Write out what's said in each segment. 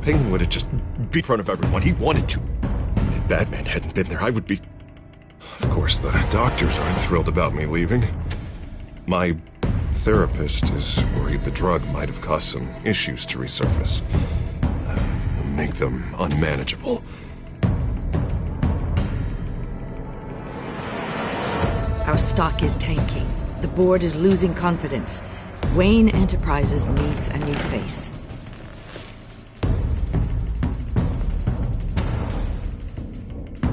Penguin would have just beat in front of everyone. He wanted to. If Batman hadn't been there, I would be... Of course, the doctors aren't thrilled about me leaving. My therapist is worried the drug might have caused some issues to resurface. Make them unmanageable. Our stock is tanking. The board is losing confidence. Wayne Enterprises needs a new face.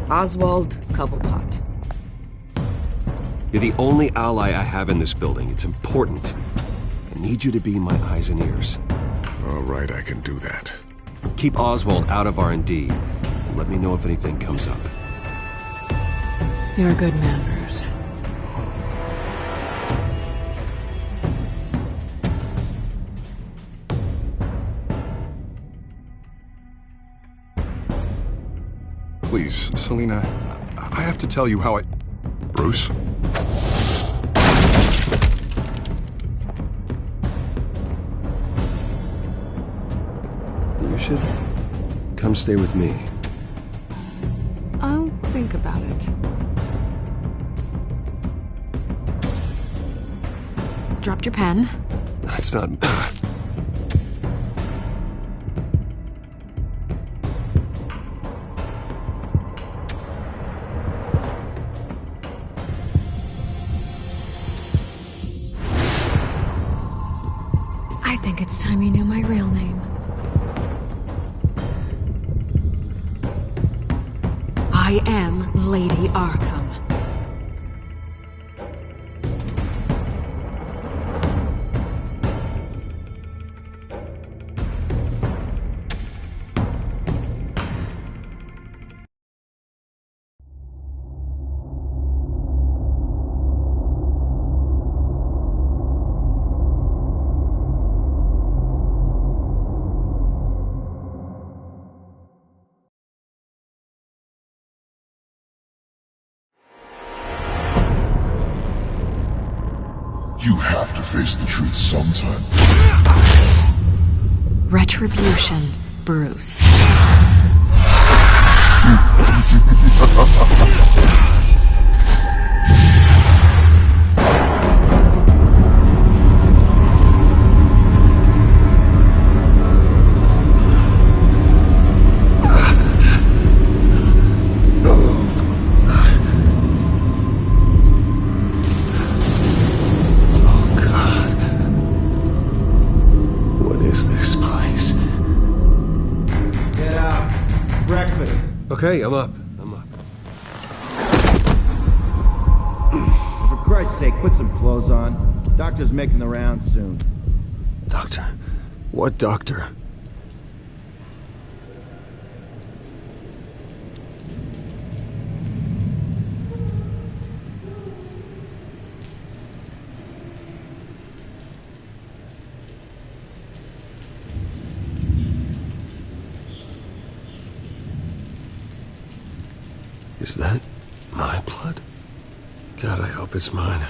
Oswald Cobblepot. You're the only ally I have in this building. It's important. I need you to be my eyes and ears. All right, I can do that. Keep Oswald out of R&D. And let me know if anything comes up. Your good man, Bruce. Please, Selina, I have to tell you how I... Bruce? You should come stay with me. I'll think about it. Dropped your pen. That's not... I think it's time you knew my real name. I am Lady Arkham. You have to face the truth sometime. Retribution, Bruce. Okay, I'm up. For Christ's sake, put some clothes on. Doctor's making the rounds soon. Doctor? What doctor? Is that my blood? God, I hope it's mine.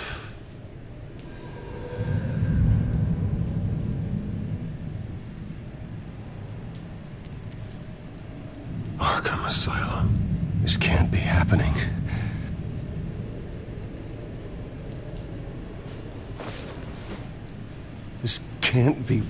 Arkham Asylum. This can't be happening. This can't be...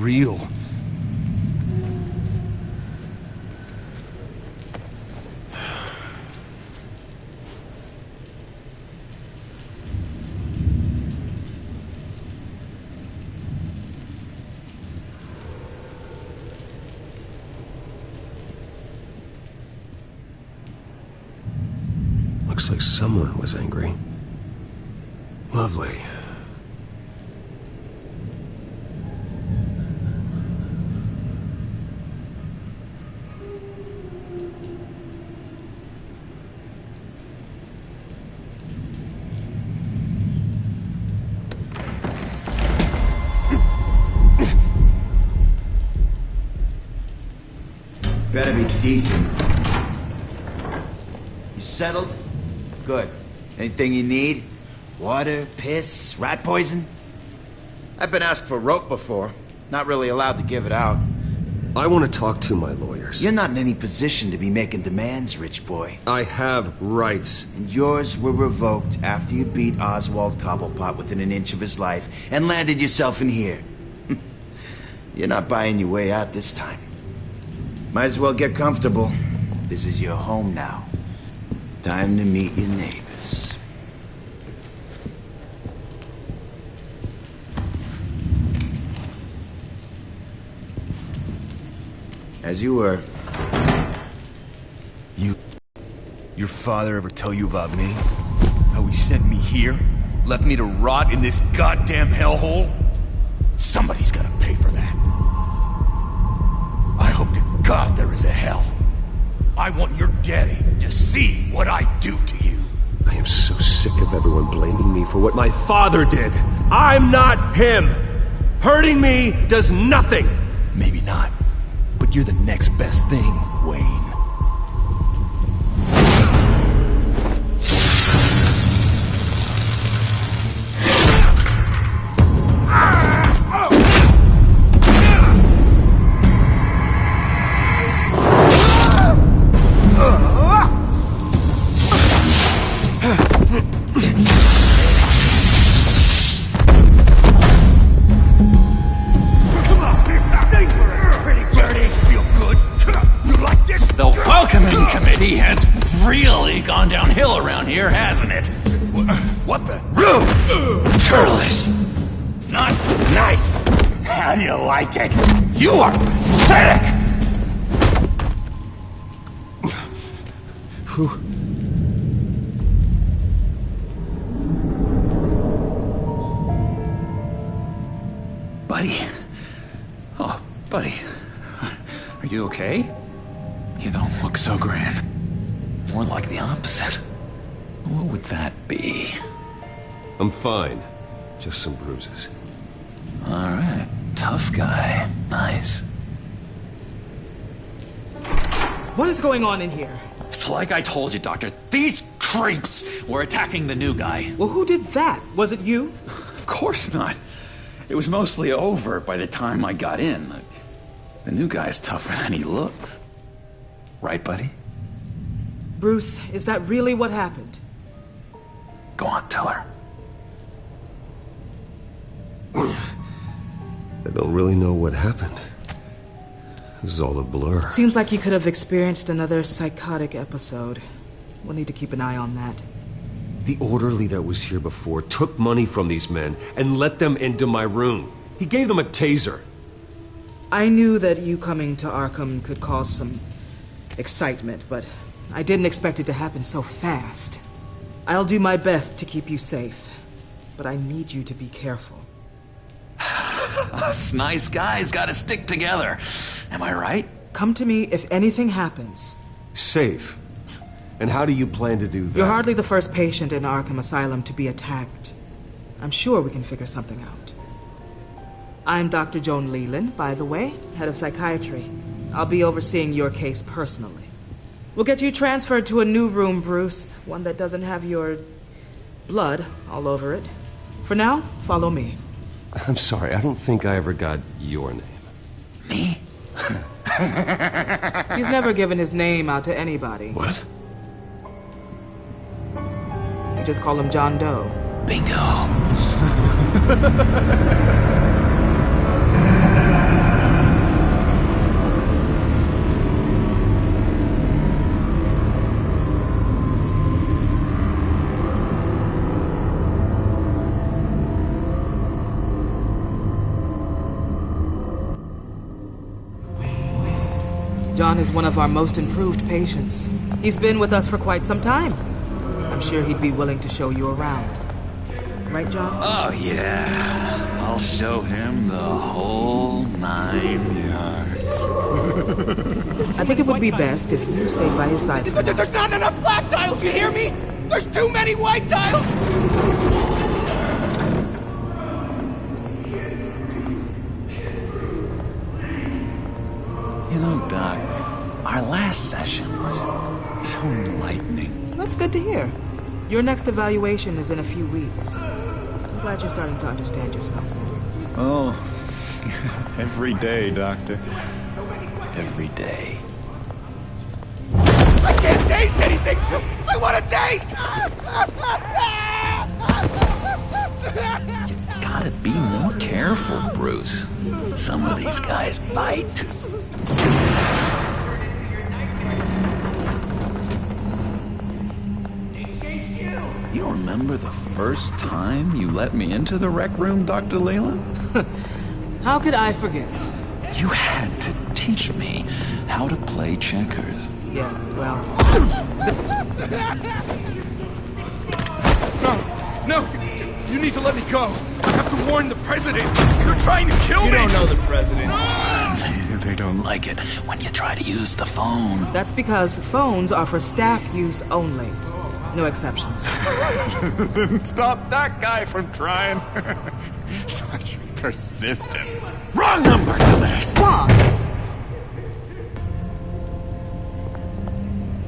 real. Looks like someone was angry. Lovely. Better be decent. You settled? Good. Anything you need? Water, piss, rat poison? I've been asked for rope before. Not really allowed to give it out. I want to talk to my lawyers. You're not in any position to be making demands, rich boy. I have rights. And yours were revoked after you beat Oswald Cobblepot within an inch of his life and landed yourself in here. You're not buying your way out this time. Might as well get comfortable. This is your home now. Time to meet your neighbors. As you were. Your father ever tell you about me? How he sent me here? Left me to rot in this goddamn hellhole? Somebody's gotta pay for that. I hope to God there is a hell. I want your daddy to see what I do to you. I am so sick of everyone blaming me for what my father did. I'm not him. Hurting me does nothing. Maybe not, but you're the next best thing, Wayne. Committee has really gone downhill around here, hasn't it? What the? Churlish. Not nice. How do you like it? You are pathetic. Buddy. Oh, buddy. Are you okay? You don't look so grand. More like the opposite. What would that be? I'm fine. Just some bruises. All right. Tough guy. Nice. What is going on in here? It's like I told you, Doctor. These creeps were attacking the new guy. Well, who did that? Was it you? Of course not. It was mostly over by the time I got in. The new guy's tougher than he looks. Right, buddy? Bruce, is that really what happened? Go on, tell her. I don't really know what happened. It was all a blur. Seems like you could have experienced another psychotic episode. We'll need to keep an eye on that. The orderly that was here before took money from these men and let them into my room. He gave them a taser. I knew that you coming to Arkham could cause some excitement, but I didn't expect it to happen so fast. I'll do my best to keep you safe, but I need you to be careful. Us nice guys gotta stick together. Am I right? Come to me if anything happens. Safe? And how do you plan to do that? You're hardly the first patient in Arkham Asylum to be attacked. I'm sure we can figure something out. I'm Dr. Joan Leland, by the way, head of psychiatry. I'll be overseeing your case personally. We'll get you transferred to a new room, Bruce. One that doesn't have your blood all over it. For now, follow me. I'm sorry, I don't think I ever got your name. Me? He's never given his name out to anybody. What? We just call him John Doe. Bingo. John is one of our most improved patients. He's been with us for quite some time. I'm sure he'd be willing to show you around. Right, John? Oh, yeah. I'll show him the whole 9 yards. I think it would be best if you stayed by his side. There's not enough black tiles, you hear me? There's too many white tiles! You know, Doc, our last session was so enlightening. That's good to hear. Your next evaluation is in a few weeks. I'm glad you're starting to understand yourself better. Oh, every day, Doctor. Every day. I can't taste anything! I want to taste! You gotta be more careful, Bruce. Some of these guys bite. You remember the first time you let me into the rec room, Dr. Leland? How could I forget? You had to teach me how to play checkers. Yes, well... No! You need to let me go! I have to warn the president! You're trying to kill me! You don't know the president. They don't like it when you try to use the phone. That's because phones are for staff use only. No exceptions. Then stop that guy from trying. Such persistence. Wrong number, dumbass! Wrong!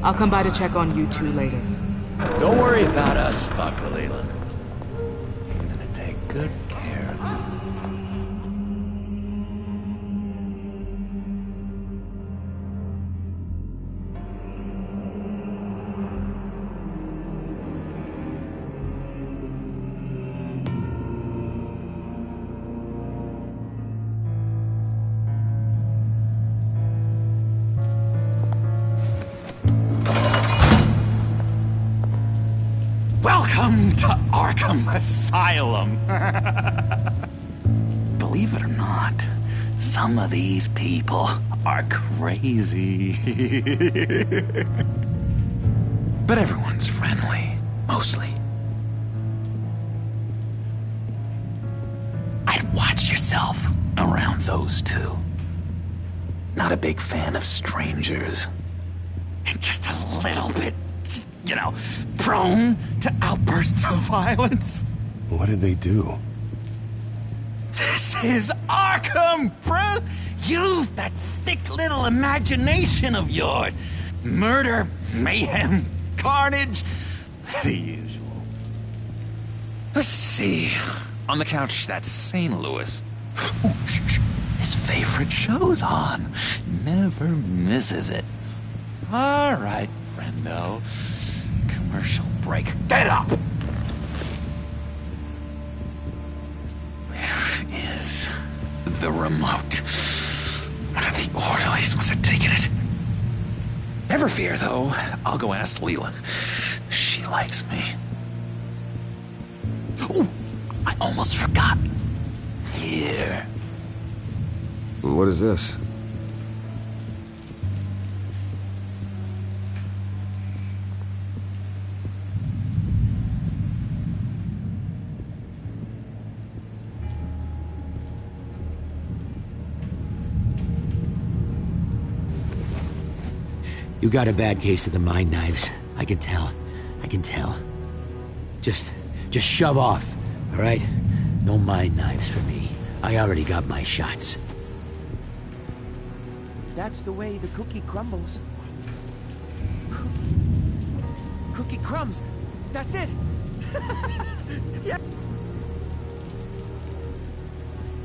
I'll come by to check on you two later. Don't worry about us, Dr. Leland. I'm gonna take good care of you. Welcome to Arkham Asylum. Believe it or not, some of these people are crazy. But everyone's friendly, mostly. I'd watch yourself around those two. Not a big fan of strangers. And just a little bit, you know, prone to outbursts of violence. What did they do? This is Arkham, Bruce! Use that sick little imagination of yours. Murder, mayhem, carnage, the usual. Let's see. On the couch, that's St. Louis. Ooh, shh. His favorite show's on. Never misses it. All right, friendo. Commercial break. Get up! Where is the remote? One of the orderlies must have taken it. Never fear, though. I'll go ask Leland. She likes me. Ooh, I almost forgot. Here. What is this? You got a bad case of the mind knives. I can tell. I can tell. Just shove off, all right? No mind knives for me. I already got my shots. If that's the way the cookie crumbles... Cookie crumbs! That's it! Yeah.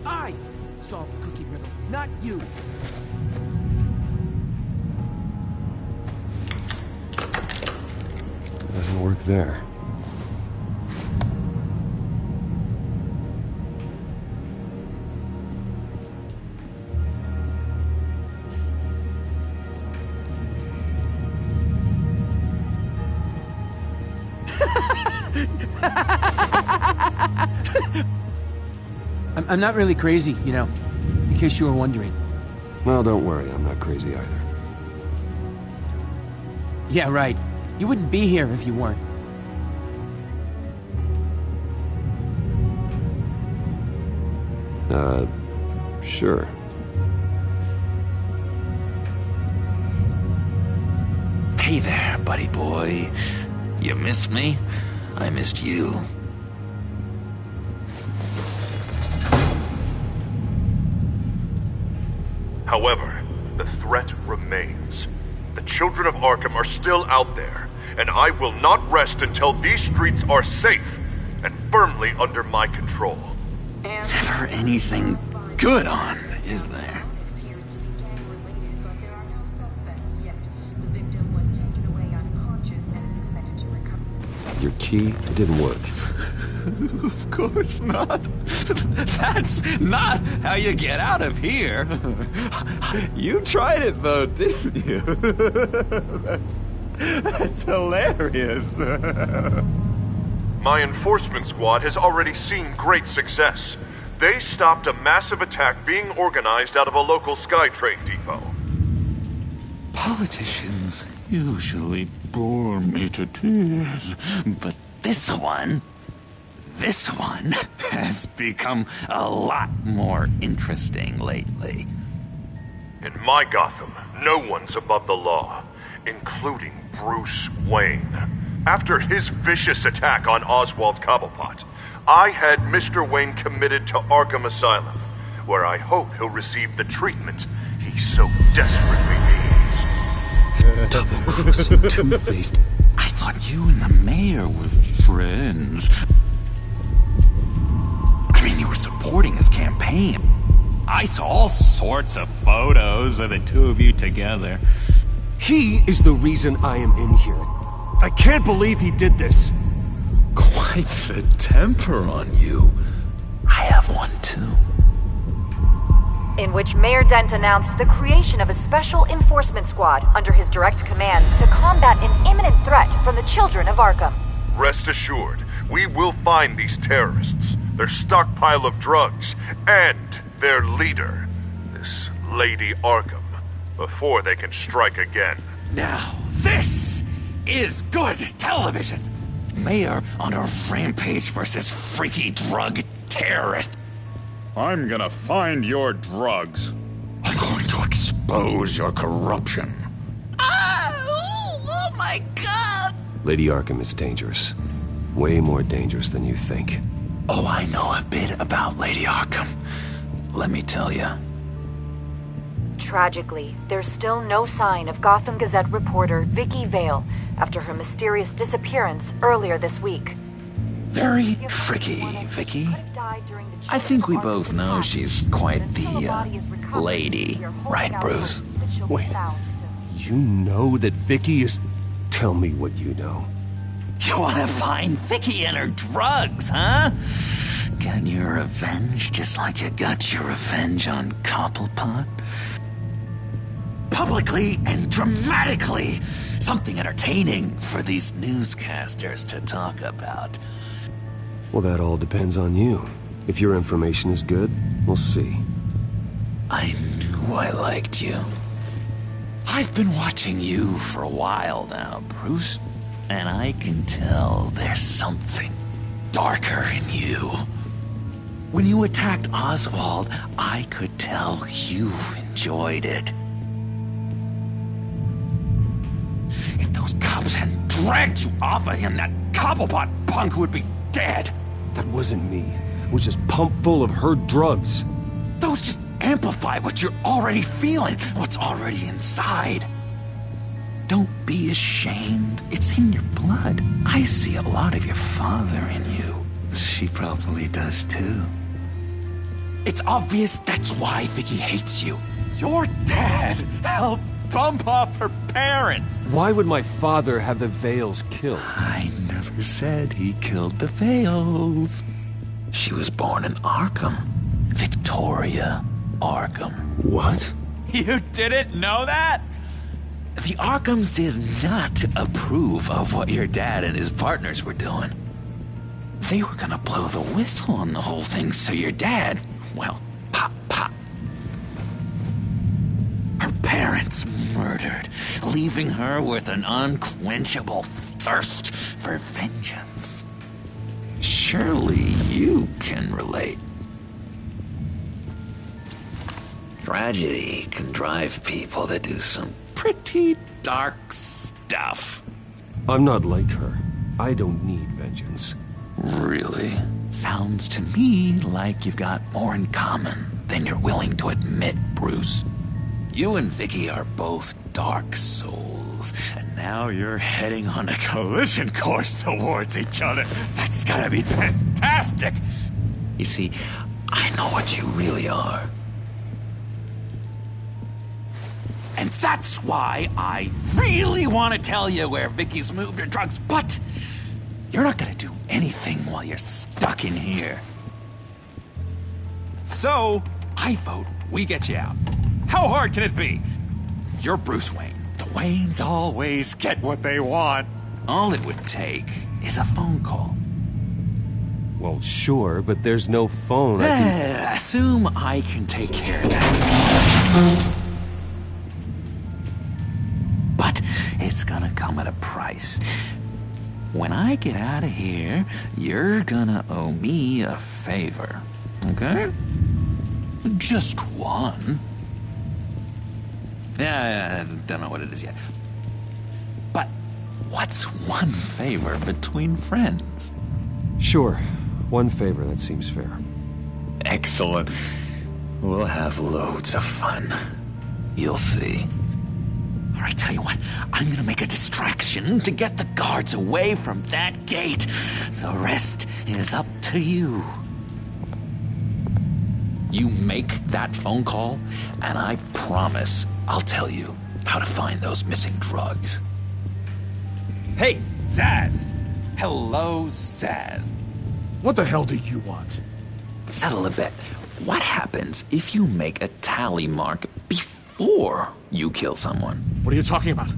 I solved the cookie riddle, not you! Doesn't work there. I'm not really crazy, you know, in case you were wondering. Well, don't worry, I'm not crazy either. Yeah, right. You wouldn't be here if you weren't. Sure. Hey there, buddy boy. You missed me? I missed you. However, the threat remains. The children of Arkham are still out there, and I will not rest until these streets are safe and firmly under my control. Never anything good on, is there? Your key didn't work. Of course not. That's not how you get out of here. You tried it though, didn't you? That's hilarious. My enforcement squad has already seen great success. They stopped a massive attack being organized out of a local SkyTrain depot. Politicians usually bore me to tears, but this one has become a lot more interesting lately. In my Gotham, no one's above the law, including Bruce Wayne. After his vicious attack on Oswald Cobblepot, I had Mr. Wayne committed to Arkham Asylum, where I hope he'll receive the treatment he so desperately needs. Double-crossing, two-faced. I thought you and the mayor were friends. I mean, you were supporting his campaign. I saw all sorts of photos of the two of you together. He is the reason I am in here. I can't believe he did this. Quite the temper on you. I have one too. In which Mayor Dent announced the creation of a special enforcement squad under his direct command to combat an imminent threat from the children of Arkham. Rest assured, we will find these terrorists, their stockpile of drugs, and their leader, this Lady Arkham, before they can strike again. Now, this is good television. Mayor on a rampage versus freaky drug terrorist. I'm gonna find your drugs. I'm going to expose your corruption. Oh my God! Lady Arkham is dangerous. Way more dangerous than you think. Oh, I know a bit about Lady Arkham. Let me tell you. Tragically, there's still no sign of Gotham Gazette reporter Vicky Vale after her mysterious disappearance earlier this week. Very tricky, Vicky. I think we both know she's quite the, lady, right, Bruce? Wait, you know that Vicky is... Tell me what you know. You want to find Vicky and her drugs, huh? Get your revenge just like you got your revenge on Cobblepot? Publicly and dramatically! Something entertaining for these newscasters to talk about. Well, that all depends on you. If your information is good, we'll see. I knew I liked you. I've been watching you for a while now, Bruce, and I can tell there's something darker in you. When you attacked Oswald, I could tell you enjoyed it. If those cops hadn't dragged you off of him, that Cobblepot punk would be dead. That wasn't me. It was just pumped full of her drugs. Those just amplify what you're already feeling, what's already inside. Don't be ashamed. It's in your blood. I see a lot of your father in you. She probably does too. It's obvious that's why Vicky hates you. Your dad helped bump off her parents. Why would my father have the Vales killed? I never said he killed the Vales. She was born in Arkham. Victoria Arkham. What? You didn't know that? The Arkhams did not approve of what your dad and his partners were doing. They were gonna blow the whistle on the whole thing, so your dad, well, pop. Her parents murdered, leaving her with an unquenchable thirst for vengeance. Surely you can relate. Tragedy can drive people to do some pretty dark stuff. I'm not like her. I don't need vengeance. Really? Sounds to me like you've got more in common than you're willing to admit, Bruce. You and Vicky are both dark souls, and now you're heading on a collision course towards each other. That's gotta be fantastic! You see, I know what you really are. And that's why I really want to tell you where Vicky's moved her drugs, but you're not gonna do anything while you're stuck in here. So, I vote we get you out. How hard can it be? You're Bruce Wayne. The Waynes always get what they want. All it would take is a phone call. Well, sure, but there's no phone. Assume I can take care of that. But it's gonna come at a price. When I get out of here, you're gonna owe me a favor, okay? Just one. Yeah, I don't know what it is yet. But what's one favor between friends? Sure. One favor, that seems fair. Excellent. We'll have loads of fun. You'll see. All right, tell you what, I'm gonna make a distraction to get the guards away from that gate. The rest is up to you. You make that phone call, and I promise I'll tell you how to find those missing drugs. Hey, Zaz! Hello, Zaz. What the hell do you want? Settle a bit. What happens if you make a tally mark before you kill someone? What are you talking about?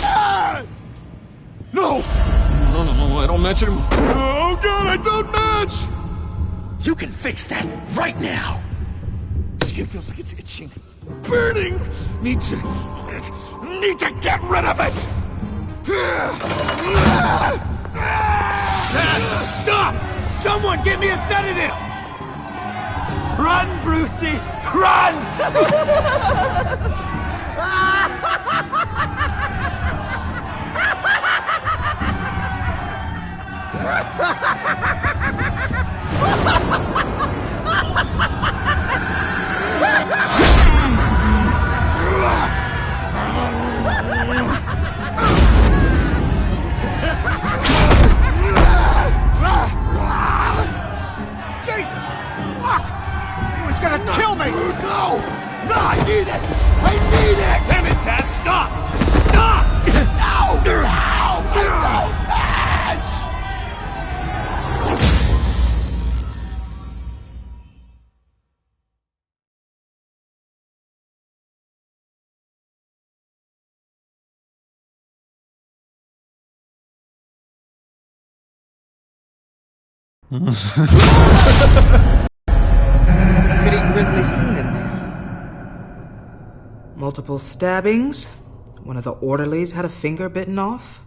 Ah! No! No, I don't match him. Oh, God, I don't match! You can fix that right now! Skin feels like it's itching. Burning! Need to get rid of it! Stop! Someone get me a sedative! Run, Brucey! Run! Jesus! Fuck! He was gonna kill me! No! No, I need it! I need it! Damn it, Zaz, stop! Stop! No! No! I don't match! Pretty grisly scene in there. Multiple stabbings. One of the orderlies had a finger bitten off.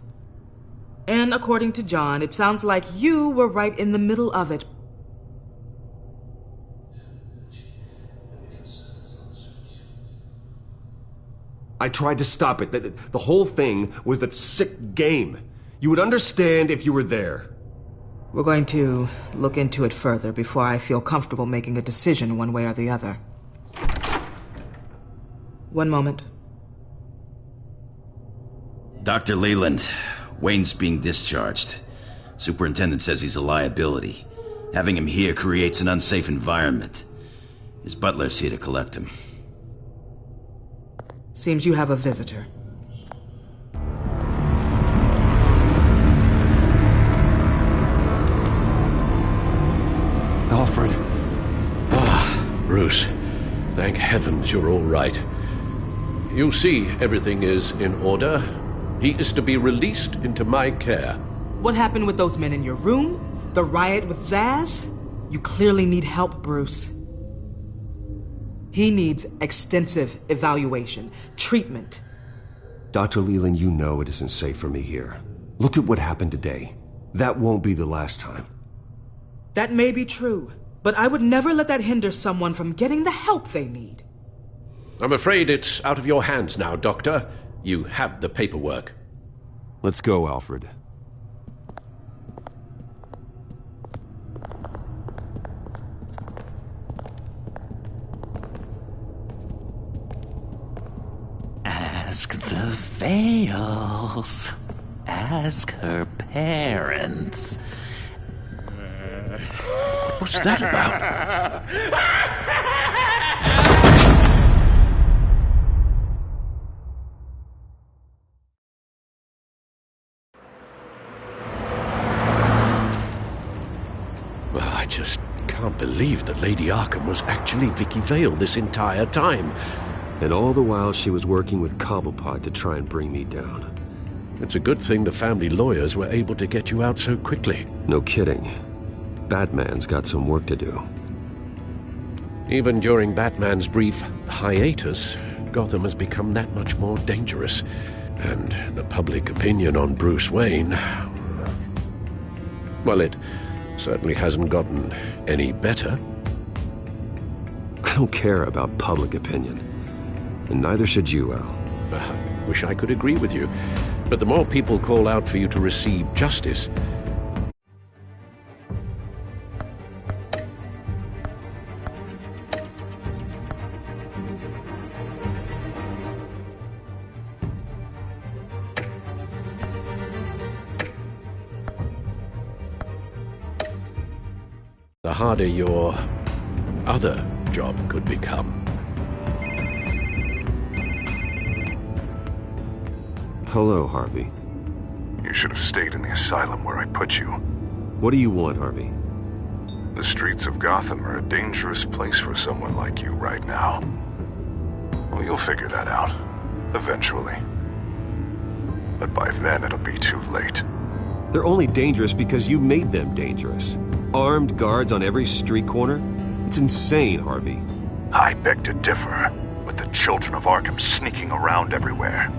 And according to John, it sounds like you were right in the middle of it. I tried to stop it. The whole thing was the sick game. You would understand if you were there. We're going to look into it further before I feel comfortable making a decision one way or the other. One moment. Dr. Leland, Wayne's being discharged. Superintendent says he's a liability. Having him here creates an unsafe environment. His butler's here to collect him. Seems you have a visitor. Alfred. Ah, Bruce. Thank heavens you're all right. You see, everything is in order. He is to be released into my care. What happened with those men in your room? The riot with Zaz? You clearly need help, Bruce. He needs extensive evaluation, treatment. Dr. Leland, you know it isn't safe for me here. Look at what happened today. That won't be the last time. That may be true, but I would never let that hinder someone from getting the help they need. I'm afraid it's out of your hands now, Doctor. You have the paperwork. Let's go, Alfred. Ask the Vales. Ask her parents. What was that about? Well, I just can't believe that Lady Arkham was actually Vicky Vale this entire time. And all the while she was working with Cobblepot to try and bring me down. It's a good thing the family lawyers were able to get you out so quickly. No kidding. Batman's got some work to do. Even during Batman's brief hiatus, Gotham has become that much more dangerous. And the public opinion on Bruce Wayne... well, it certainly hasn't gotten any better. I don't care about public opinion. And neither should you, Al. I wish I could agree with you. But the more people call out for you to receive justice... the harder your other job could become. Hello, Harvey. You should have stayed in the asylum where I put you. What do you want, Harvey? The streets of Gotham are a dangerous place for someone like you right now. Well, you'll figure that out. Eventually. But by then, it'll be too late. They're only dangerous because you made them dangerous. Armed guards on every street corner? It's insane, Harvey. I beg to differ. With the children of Arkham sneaking around everywhere,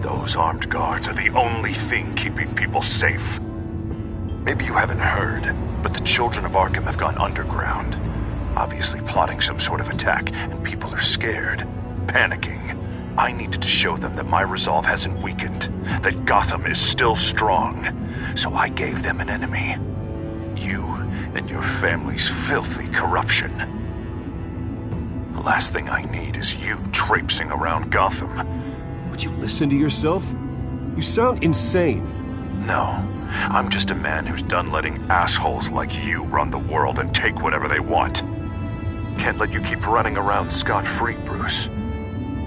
those armed guards are the only thing keeping people safe. Maybe you haven't heard, but the children of Arkham have gone underground. Obviously plotting some sort of attack, and people are scared, panicking. I needed to show them that my resolve hasn't weakened, that Gotham is still strong. So I gave them an enemy. You and your family's filthy corruption. The last thing I need is you traipsing around Gotham. Would you listen to yourself? You sound insane. No, I'm just a man who's done letting assholes like you run the world and take whatever they want. Can't let you keep running around scot-free, Bruce.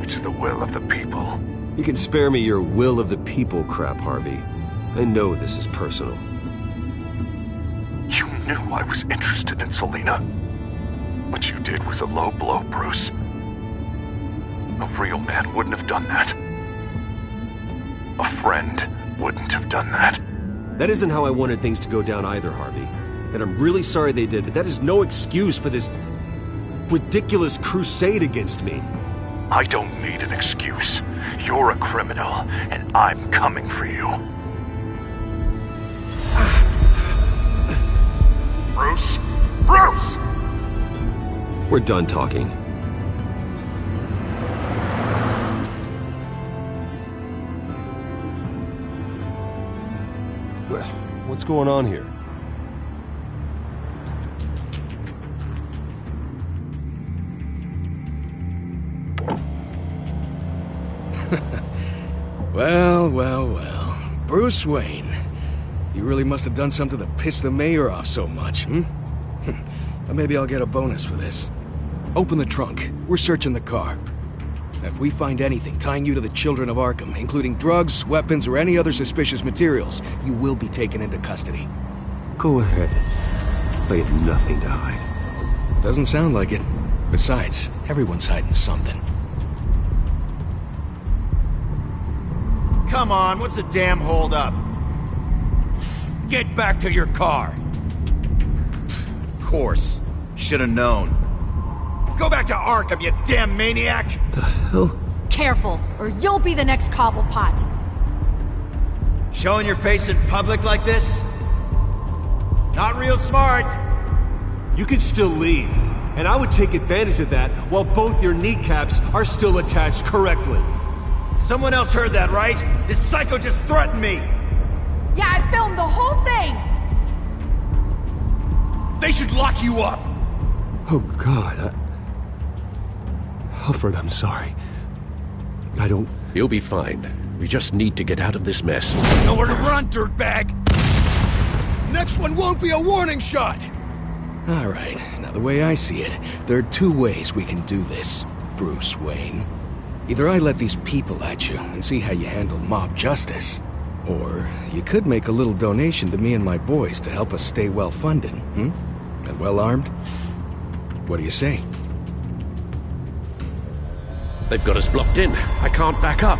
It's the will of the people. You can spare me your will of the people crap, Harvey. I know this is personal. You knew I was interested in Selina. What you did was a low blow, Bruce. A real man wouldn't have done that. A friend wouldn't have done that. That isn't how I wanted things to go down either, Harvey. And I'm really sorry they did, but that is no excuse for this ridiculous crusade against me. I don't need an excuse. You're a criminal, and I'm coming for you. Bruce? Bruce! We're done talking. Well, what's going on here? Well. Bruce Wayne. You really must have done something to piss the mayor off so much, hmm? Well, maybe I'll get a bonus for this. Open the trunk. We're searching the car. If we find anything tying you to the children of Arkham, including drugs, weapons, or any other suspicious materials, you will be taken into custody. Go ahead. I have nothing to hide. Doesn't sound like it. Besides, everyone's hiding something. Come on, what's the damn holdup? Get back to your car! Of course. Should have known. Go back to Arkham, you damn maniac! The hell? Careful, or you'll be the next Cobblepot. Showing your face in public like this? Not real smart. You could still leave, and I would take advantage of that while both your kneecaps are still attached correctly. Someone else heard that, right? This psycho just threatened me! Yeah, I filmed the whole thing! They should lock you up! Oh, God, Alfred, I'm sorry. I don't... You'll be fine. We just need to get out of this mess. Nowhere to run, dirtbag! Next one won't be a warning shot! Alright, now the way I see it, there are two ways we can do this, Bruce Wayne. Either I let these people at you and see how you handle mob justice, or you could make a little donation to me and my boys to help us stay well-funded, and well-armed? What do you say? They've got us blocked in. I can't back up.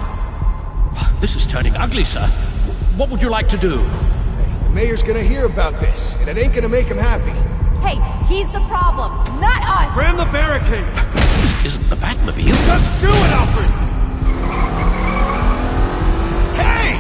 This is turning ugly, sir. What would you like to do? Hey, the mayor's gonna hear about this, and it ain't gonna make him happy. Hey, he's the problem, not us! Ram the barricade! This isn't the Batmobile. Just do it, Alfred! Hey!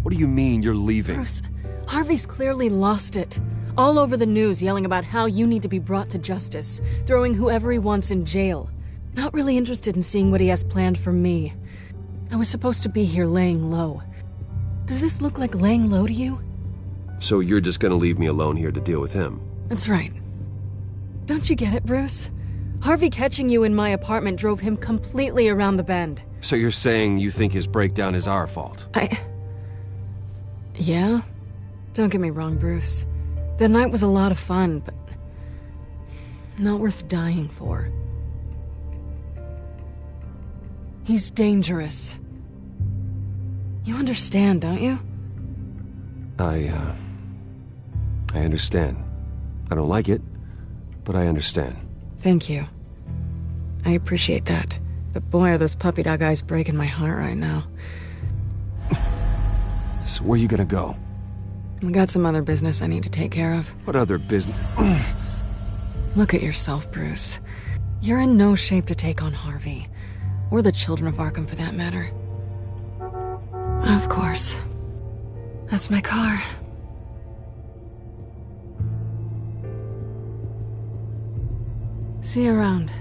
What do you mean you're leaving? Bruce, Harvey's clearly lost it. All over the news yelling about how you need to be brought to justice, throwing whoever he wants in jail. Not really interested in seeing what he has planned for me. I was supposed to be here laying low. Does this look like laying low to you? So you're just gonna leave me alone here to deal with him? That's right. Don't you get it, Bruce? Harvey catching you in my apartment drove him completely around the bend. So you're saying you think his breakdown is our fault? Yeah? Don't get me wrong, Bruce. The night was a lot of fun, but not worth dying for. He's dangerous. You understand, don't you? I understand. I don't like it, but I understand. Thank you. I appreciate that. But boy, are those puppy dog eyes breaking my heart right now. So where are you gonna go? We got some other business I need to take care of. What other business? Look at yourself, Bruce. You're in no shape to take on Harvey. Or the children of Arkham, for that matter. Of course. That's my car. See you around.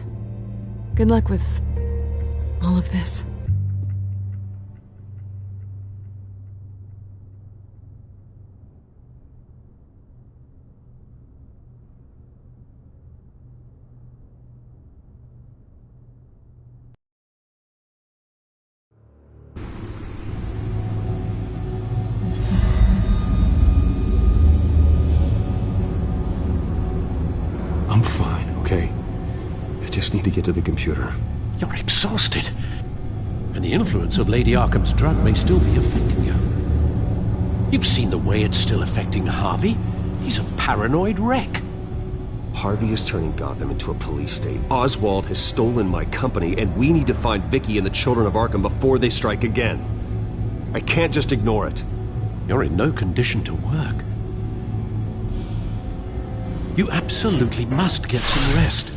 Good luck with all of this. I'm fine, okay? I just need to get to the computer. You're exhausted. And the influence of Lady Arkham's drug may still be affecting you. You've seen the way it's still affecting Harvey. He's a paranoid wreck. Harvey is turning Gotham into a police state. Oswald has stolen my company, and we need to find Vicky and the children of Arkham before they strike again. I can't just ignore it. You're in no condition to work. You absolutely must get some rest.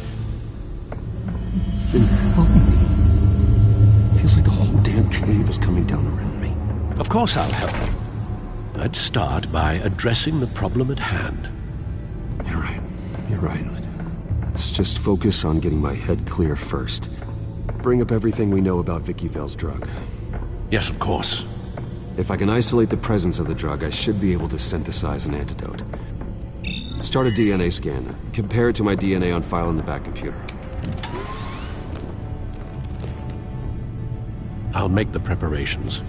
Then help me. Feels like the whole damn cave is coming down around me. Of course I'll help you. I'd start by addressing the problem at hand. You're right. You're right. Let's just focus on getting my head clear first. Bring up everything we know about Vicky Vale's drug. Yes, of course. If I can isolate the presence of the drug, I should be able to synthesize an antidote. Start a DNA scan. Compare it to my DNA on file in the back computer. I'll make the preparations.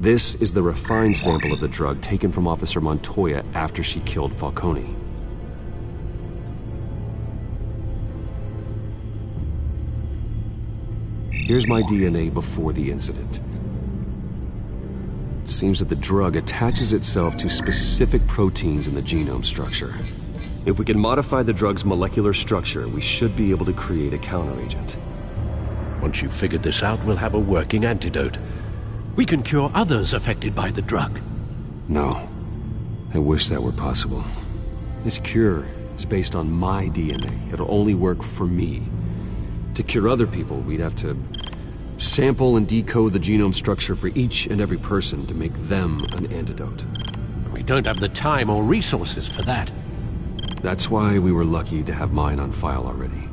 This is the refined sample of the drug taken from Officer Montoya after she killed Falcone. Here's my DNA before the incident. It seems that the drug attaches itself to specific proteins in the genome structure. If we can modify the drug's molecular structure, we should be able to create a counteragent. Once you've figured this out, we'll have a working antidote. We can cure others affected by the drug. No. I wish that were possible. This cure is based on my DNA. It'll only work for me. To cure other people, we'd have to sample and decode the genome structure for each and every person to make them an antidote. We don't have the time or resources for that. That's why we were lucky to have mine on file already.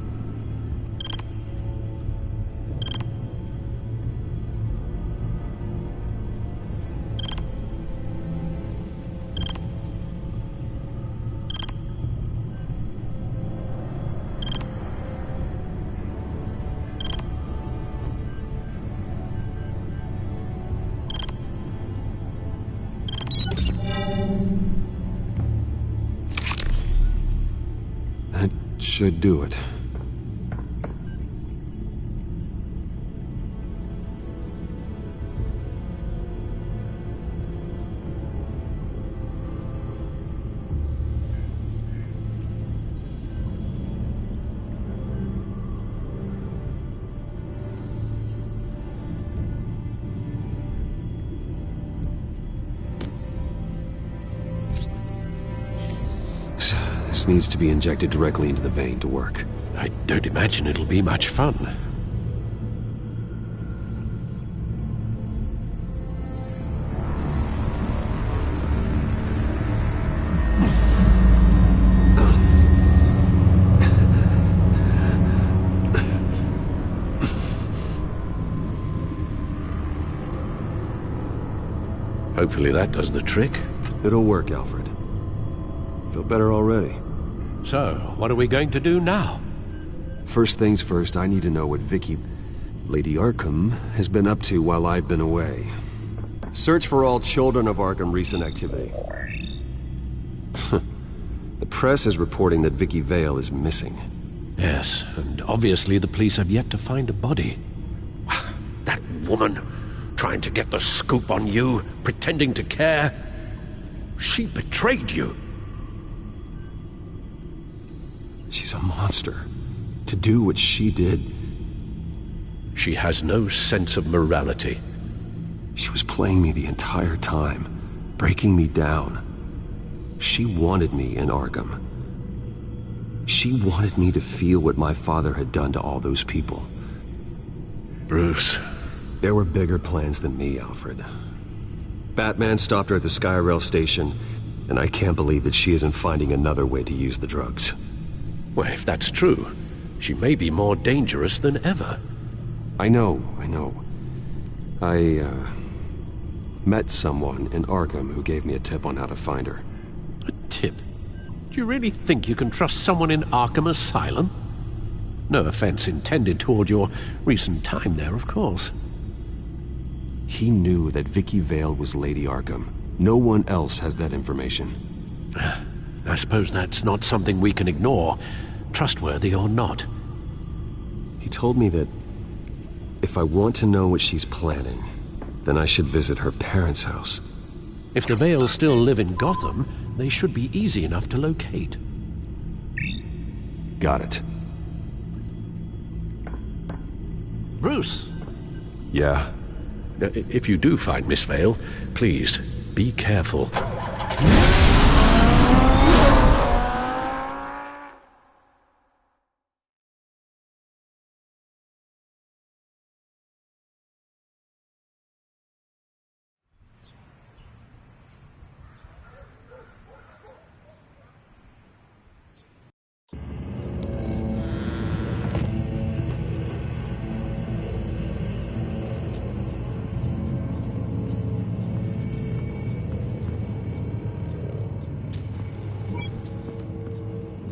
Should do it. This needs to be injected directly into the vein to work. I don't imagine it'll be much fun. Hopefully that does the trick. It'll work, Alfred. Feel better already. So, what are we going to do now? First things first, I need to know what Vicky, Lady Arkham, has been up to while I've been away. Search for all children of Arkham recent activity. The press is reporting that Vicky Vale is missing. Yes, and obviously the police have yet to find a body. That woman, trying to get the scoop on you, pretending to care. She betrayed you. She's a monster. To do what she did... She has no sense of morality. She was playing me the entire time, breaking me down. She wanted me in Arkham. She wanted me to feel what my father had done to all those people. Bruce. There were bigger plans than me, Alfred. Batman stopped her at the Skyrail station, and I can't believe that she isn't finding another way to use the drugs. Well, if that's true, she may be more dangerous than ever. I know. I met someone in Arkham who gave me a tip on how to find her. A tip? Do you really think you can trust someone in Arkham Asylum? No offense intended toward your recent time there, of course. He knew that Vicky Vale was Lady Arkham. No one else has that information. I suppose that's not something we can ignore, trustworthy or not. He told me that if I want to know what she's planning, then I should visit her parents' house. If the Vales still live in Gotham, they should be easy enough to locate. Got it. Bruce! Yeah? If you do find Miss Vale, please, be careful.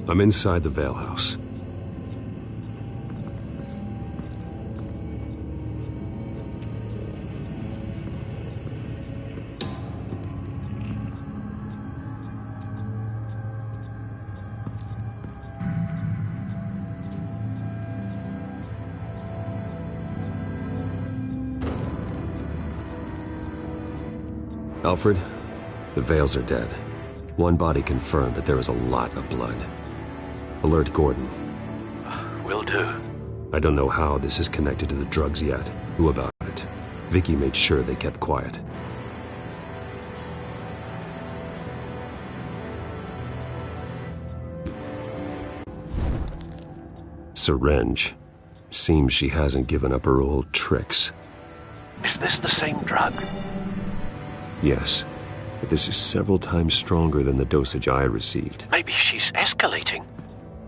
I'm inside the Vale house. Alfred, the Vales are dead. One body confirmed, but there is a lot of blood. Alert Gordon. Will do. I don't know how this is connected to the drugs yet. Who about it? Vicky made sure they kept quiet. Syringe. Seems she hasn't given up her old tricks. Is this the same drug? Yes, but this is several times stronger than the dosage I received. Maybe she's escalating.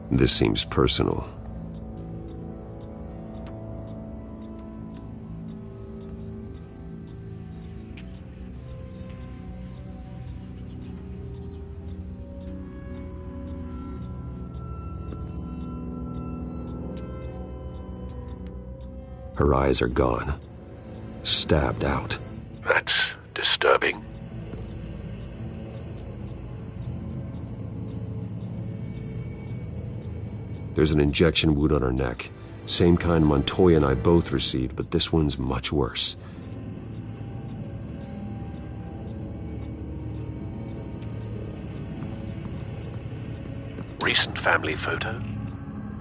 This seems personal. Her eyes are gone. Stabbed out. That's disturbing. There's an injection wound on her neck. Same kind Montoya and I both received, but this one's much worse. Recent family photo?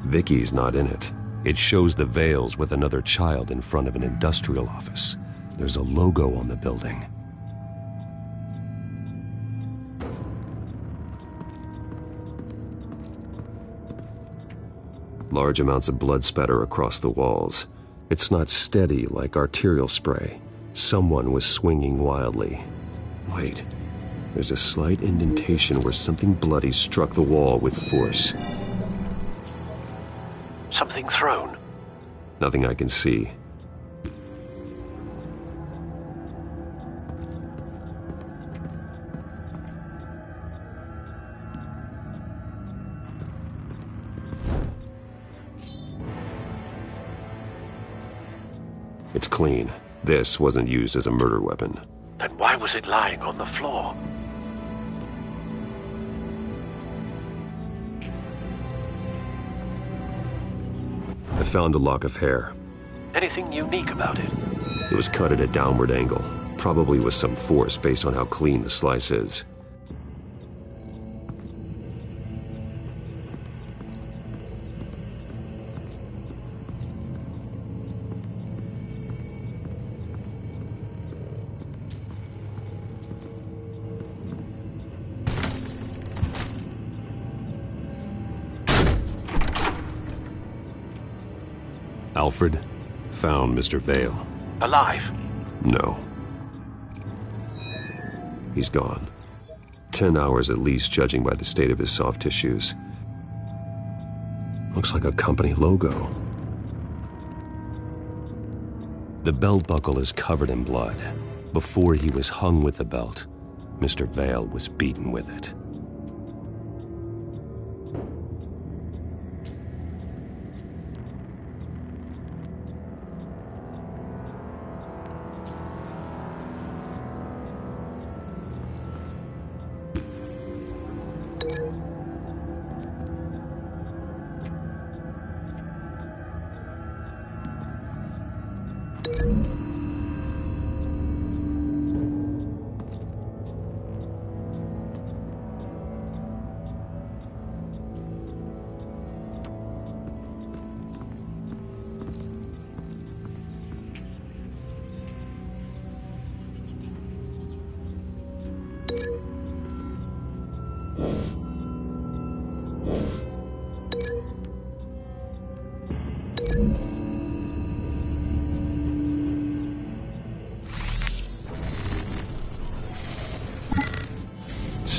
Vicky's not in it. It shows the Vales with another child in front of an industrial office. There's a logo on the building. Large amounts of blood spatter across the walls. It's not steady like arterial spray. Someone was swinging wildly. Wait, there's a slight indentation where something bloody struck the wall with force. Something thrown? Nothing I can see. It's clean. This wasn't used as a murder weapon. Then why was it lying on the floor? I found a lock of hair. Anything unique about it? It was cut at a downward angle, probably with some force based on how clean the slice is. Alfred found Mr. Vale. Alive? No. He's gone. 10 hours at least, judging by the state of his soft tissues. Looks like a company logo. The belt buckle is covered in blood. Before he was hung with the belt, Mr. Vale was beaten with it.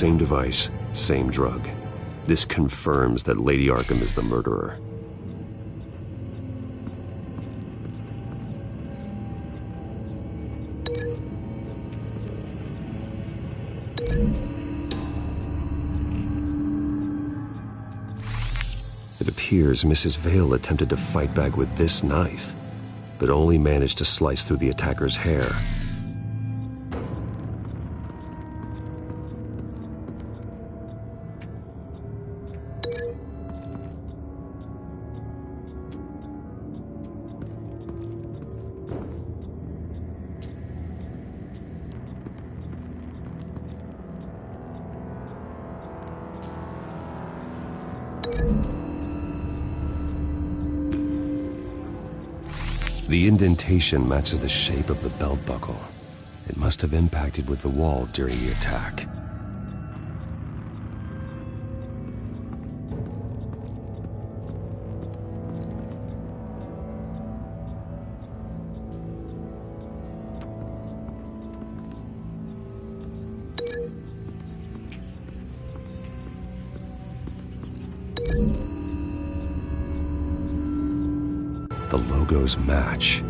Same device, same drug. This confirms that Lady Arkham is the murderer. It appears Mrs. Vale attempted to fight back with this knife, but only managed to slice through the attacker's hair. The indentation matches the shape of the belt buckle. It must have impacted with the wall during the attack. The logos match.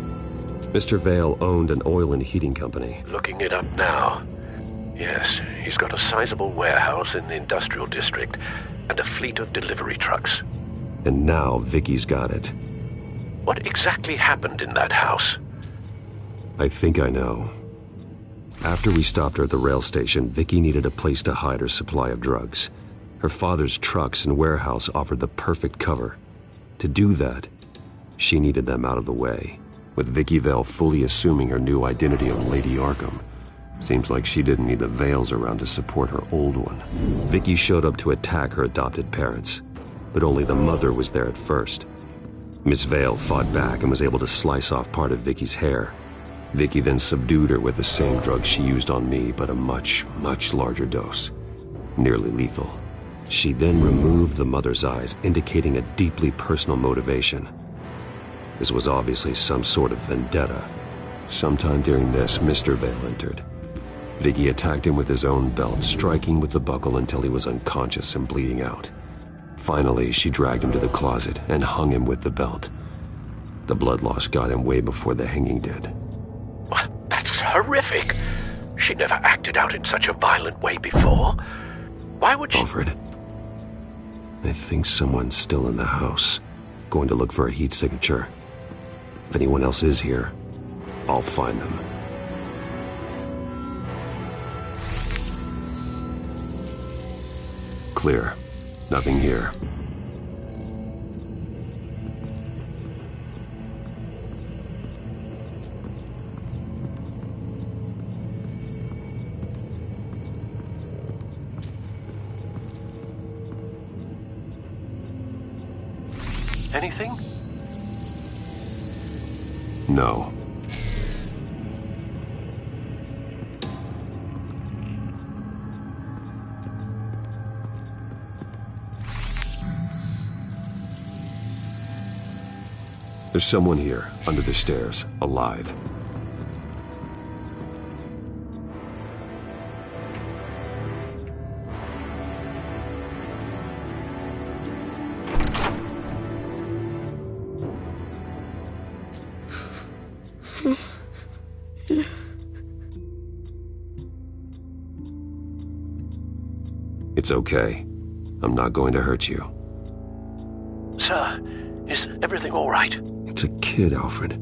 Mr. Vale owned an oil and heating company. Looking it up now. Yes, he's got a sizable warehouse in the industrial district and a fleet of delivery trucks. And now Vicky's got it. What exactly happened in that house? I think I know. After we stopped her at the rail station, Vicky needed a place to hide her supply of drugs. Her father's trucks and warehouse offered the perfect cover. To do that, she needed them out of the way. With Vicky Vale fully assuming her new identity of Lady Arkham, seems like she didn't need the Vales around to support her old one. Vicky showed up to attack her adopted parents, but only the mother was there at first. Miss Vale fought back and was able to slice off part of Vicky's hair. Vicky then subdued her with the same drug she used on me, but a much, much larger dose. Nearly lethal. She then removed the mother's eyes, indicating a deeply personal motivation. This was obviously some sort of vendetta. Sometime during this, Mr. Vale entered. Vicky attacked him with his own belt, striking with the buckle until he was unconscious and bleeding out. Finally, she dragged him to the closet and hung him with the belt. The blood loss got him way before the hanging did. That's horrific. She never acted out in such a violent way before. Why would she... Alfred, I think someone's still in the house. Going to look for a heat signature. If anyone else is here, I'll find them. Clear. Nothing here. Anything? No. There's someone here, under the stairs, alive. It's okay. I'm not going to hurt you. Sir, is everything all right? It's a kid, Alfred.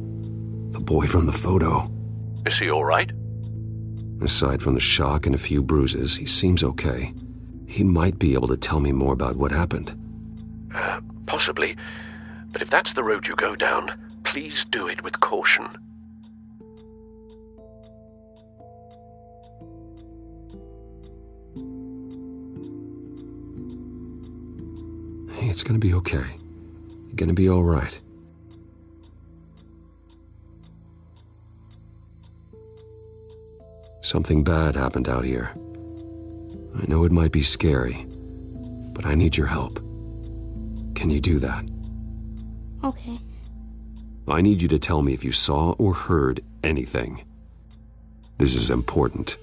The boy from the photo. Is he all right? Aside from the shock and a few bruises, he seems okay. He might be able to tell me more about what happened. Possibly. But if that's the road you go down, please do it with caution. Hey, it's gonna be okay. You're gonna be all right. Something bad happened out here. I know it might be scary, but I need your help. Can you do that? Okay. I need you to tell me if you saw or heard anything. This is important.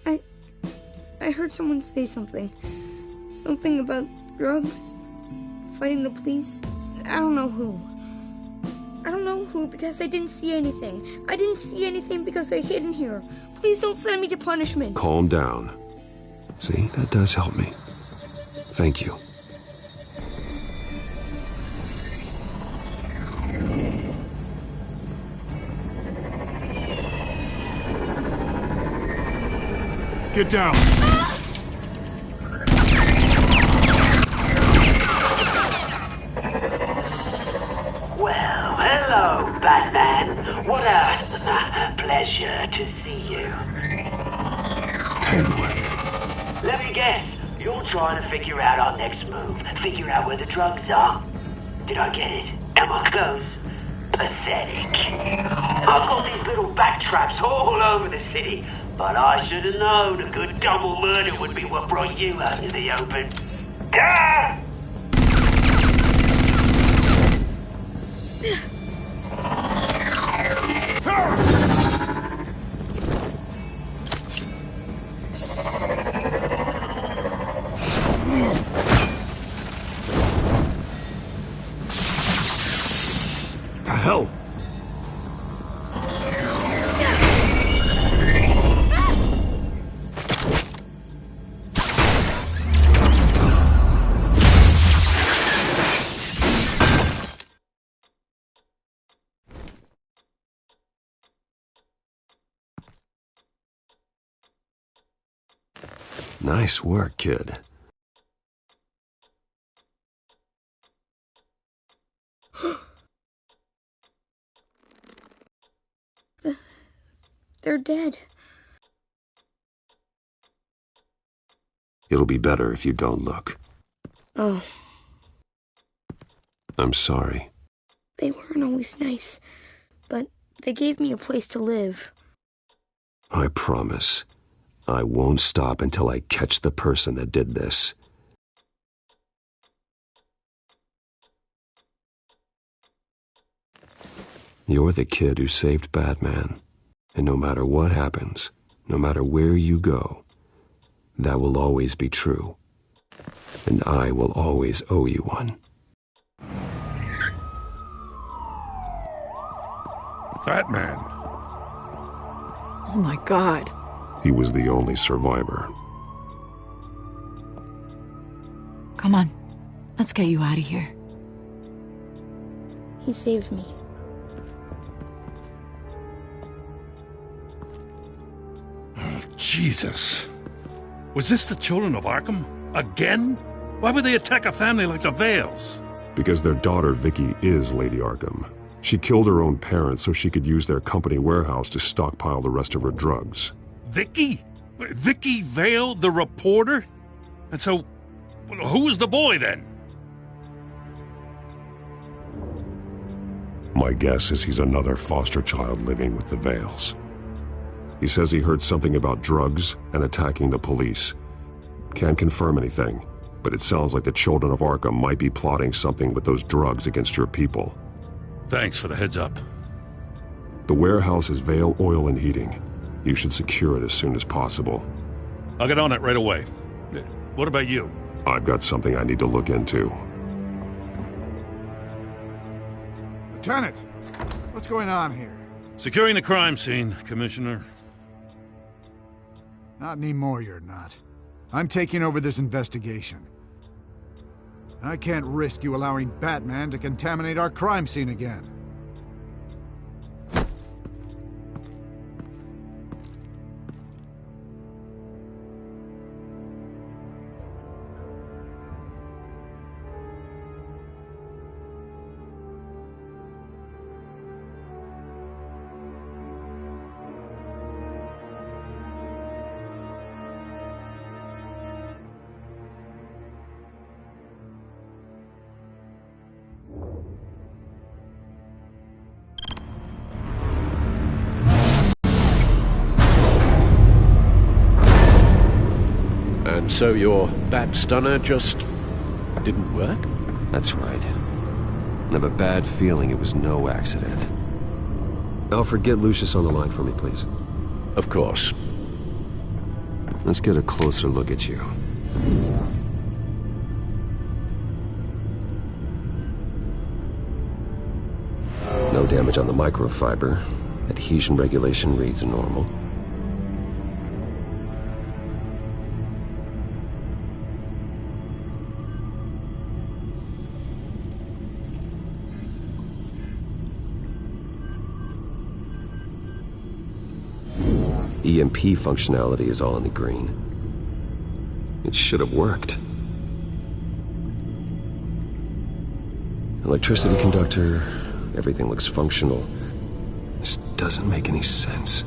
I heard someone say something. Something about drugs, fighting the police. I don't know who. I don't know who because I didn't see anything. I didn't see anything because I hid in here. Please don't send me to punishment. Calm down. See, that does help me. Thank you. Get down. Well, hello, Batman. What a pleasure to see you. Let me guess. You're trying to figure out our next move. Figure out where the drugs are. Did I get it? Am I close? Pathetic. I've got these little bat traps all over the city, but I should have known a good double murder would be what brought you out in the open. Ah! The hell? Nice work, kid. They're dead. It'll be better if you don't look. Oh, I'm sorry. they weren't always nice, but they gave me a place to live. I promise. I won't stop until I catch the person that did this. You're the kid who saved Batman. And no matter what happens, no matter where you go, that will always be true. And I will always owe you one. Batman. Oh my God. He was the only survivor. Come on. Let's get you out of here. He saved me. Jesus. Was this the children of Arkham? Again? Why would they attack a family like the Vales? Because their daughter, Vicky, is Lady Arkham. She killed her own parents so she could use their company warehouse to stockpile the rest of her drugs. Vicky? Vicky Vale, the reporter? And so, who was the boy then? My guess is he's another foster child living with the Vales. He says he heard something about drugs and attacking the police. Can't confirm anything, but it sounds like the children of Arkham might be plotting something with those drugs against your people. Thanks for the heads up. The warehouse is Vale Oil and Heating. You should secure it as soon as possible. I'll get on it right away. What about you? I've got something I need to look into. Lieutenant, what's going on here? Securing the crime scene, Commissioner. Not anymore, you're not. I'm taking over this investigation. I can't risk you allowing Batman to contaminate our crime scene again. And so your bat stunner just didn't work? That's right. I have a bad feeling it was no accident. Alfred, get Lucius on the line for me, please. Of course. Let's get a closer look at you. No damage on the microfiber. Adhesion regulation reads normal. EMP functionality is all in the green. It should have worked. Electricity conductor, everything looks functional. This doesn't make any sense.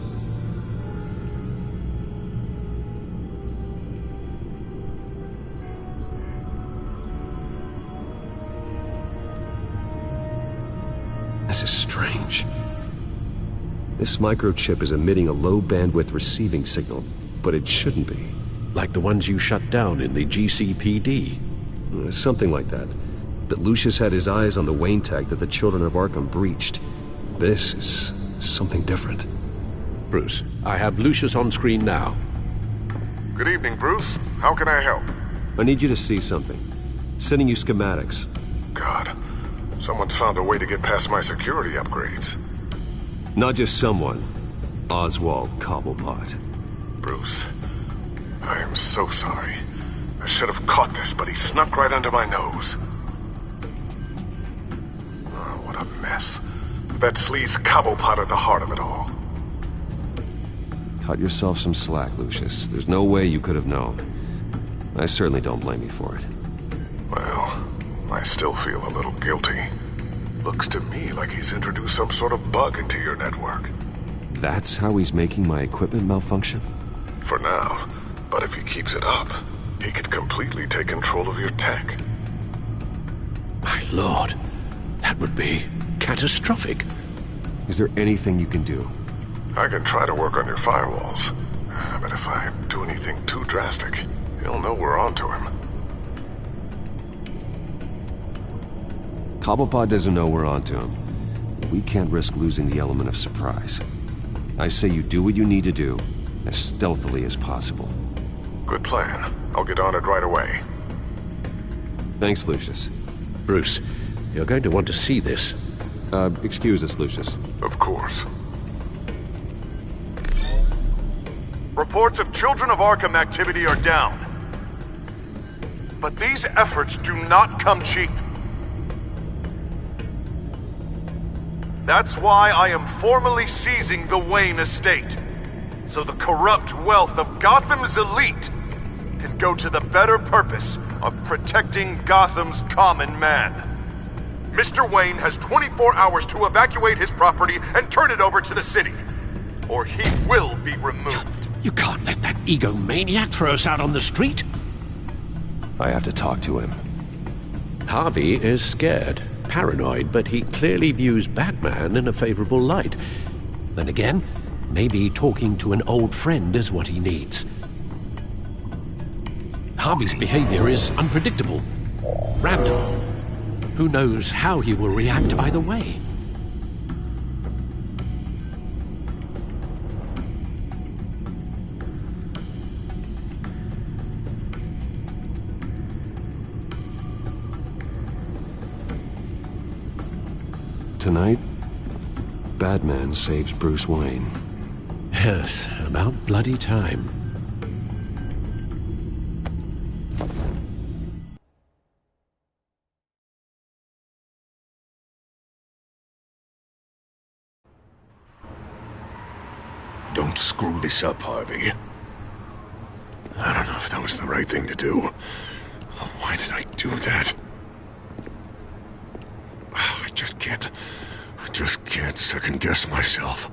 This is strange. This microchip is emitting a low-bandwidth receiving signal, but it shouldn't be. Like the ones you shut down in the GCPD? Something like that. But Lucius had his eyes on the Wayne tag that the Children of Arkham breached. This is something different. Bruce, I have Lucius on screen now. Good evening, Bruce. How can I help? I need you to see something. Sending you schematics. God, someone's found a way to get past my security upgrades. Not just someone. Oswald Cobblepot. Bruce, I am so sorry. I should have caught this, but he snuck right under my nose. Oh, what a mess. That sleaze Cobblepot at the heart of it all. Cut yourself some slack, Lucius. There's no way you could have known. I certainly don't blame you for it. Well, I still feel a little guilty. Looks to me like he's introduced some sort of bug into your network. That's how he's making my equipment malfunction? For now. But if he keeps it up, he could completely take control of your tech. My lord, that would be catastrophic. Is there anything you can do? I can try to work on your firewalls. But if I do anything too drastic, he'll know we're onto him. Cobblepot doesn't know we're onto him. We can't risk losing the element of surprise. I say you do what you need to do, as stealthily as possible. Good plan. I'll get on it right away. Thanks, Lucius. Bruce, you're going to want to see this. Excuse us, Lucius. Of course. Reports of Children of Arkham activity are down. But these efforts do not come cheap. That's why I am formally seizing the Wayne estate, so the corrupt wealth of Gotham's elite can go to the better purpose of protecting Gotham's common man. Mr. Wayne has 24 hours to evacuate his property and turn it over to the city, or he will be removed. You can't let that egomaniac throw us out on the street. I have to talk to him. Harvey is scared, paranoid, but he clearly views Batman in a favorable light. Then again, maybe talking to an old friend is what he needs. Harvey's behavior is unpredictable, random. Who knows how he will react either way? Tonight, Batman saves Bruce Wayne. Yes, about bloody time. Don't screw this up, Harvey. I don't know if that was the right thing to do. Why did I do that? I just can't second-guess myself.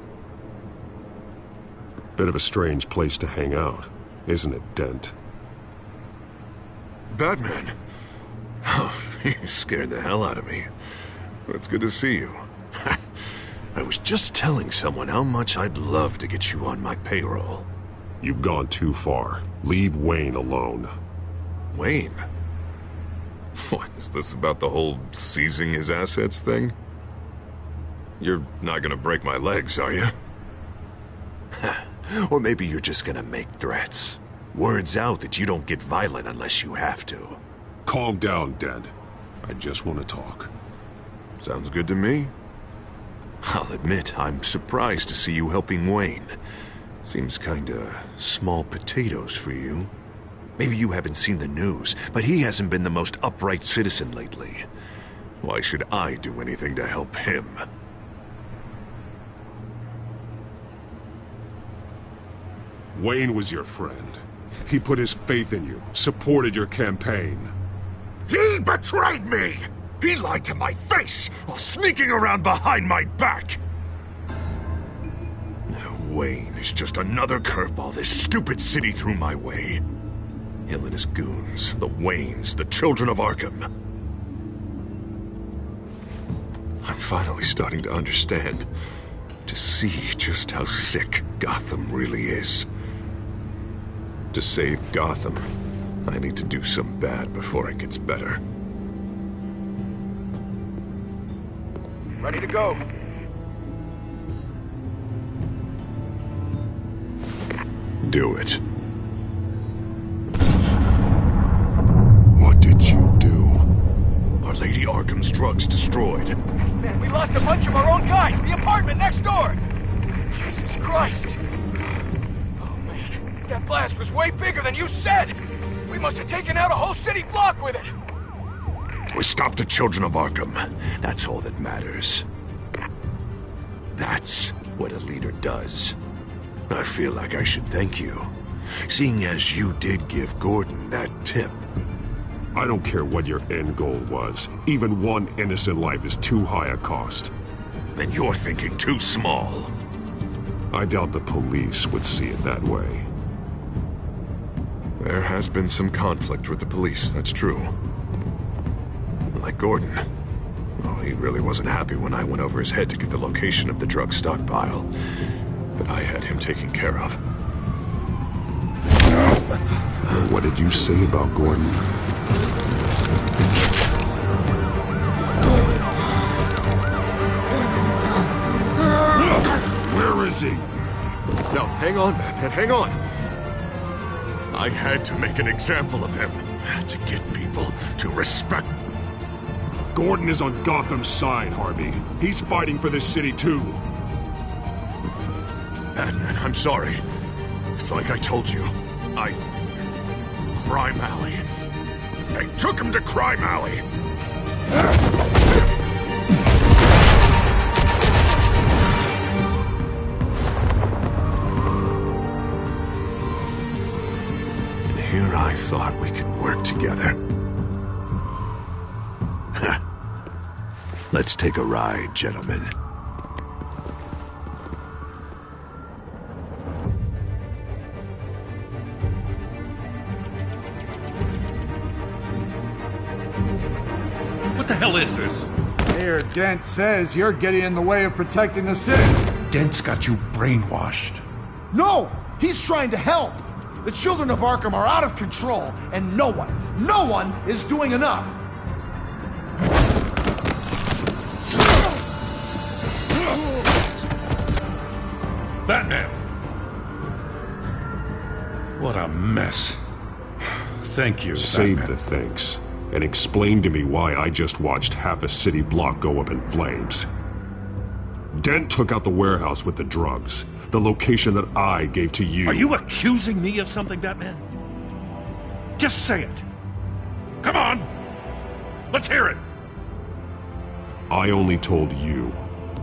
Bit of a strange place to hang out, isn't it, Dent? Batman? Oh, you scared the hell out of me. It's good to see you. I was just telling someone how much I'd love to get you on my payroll. You've gone too far. Leave Wayne alone. Wayne? What, is this about the whole seizing his assets thing? You're not gonna break my legs, are you? Or maybe you're just gonna make threats. Words out that you don't get violent unless you have to. Calm down, Dent. I just want to talk. Sounds good to me. I'll admit, I'm surprised to see you helping Wayne. Seems kinda small potatoes for you. Maybe you haven't seen the news, but he hasn't been the most upright citizen lately. Why should I do anything to help him? Wayne was your friend. He put his faith in you, supported your campaign. He betrayed me! He lied to my face while sneaking around behind my back! Wayne is just another curveball this stupid city threw my way. Him and his goons, the Waynes, the Children of Arkham. I'm finally starting to understand. To see just how sick Gotham really is. To save Gotham, I need to do some bad before it gets better. Ready to go. Do it. What did you do? Our Lady Arkham's drugs destroyed. Man, we lost a bunch of our own guys! The apartment next door! Jesus Christ! Oh man, that blast was way bigger than you said! We must have taken out a whole city block with it! We stopped the children of Arkham. That's all that matters. That's what a leader does. I feel like I should thank you, seeing as you did give Gordon that tip. I don't care what your end goal was. Even one innocent life is too high a cost. Then you're thinking too small. I doubt the police would see it that way. There has been some conflict with the police, that's true. Like Gordon. Oh, he really wasn't happy when I went over his head to get the location of the drug stockpile. But I had him taken care of. What did you say about Gordon? Where is he? No, hang on, Batman, hang on! I had to make an example of him. To get people to respect... Gordon is on Gotham's side, Harvey. He's fighting for this city, too. Batman, I'm sorry. It's like I told you. Crime Alley. They took him to Crime Alley. And here I thought we could work together. Let's take a ride, gentlemen. What the hell is this? Mayor Dent says you're getting in the way of protecting the city. Dent's got you brainwashed. No! He's trying to help! The children of Arkham are out of control, and no one is doing enough! Batman! What a mess. Thank you, Save Batman. the thanks. And explain to me why I just watched half a city block go up in flames. Dent took out the warehouse with the drugs. The location that I gave to you. Are you accusing me of something, Batman? Just say it. Come on! Let's hear it! I only told you.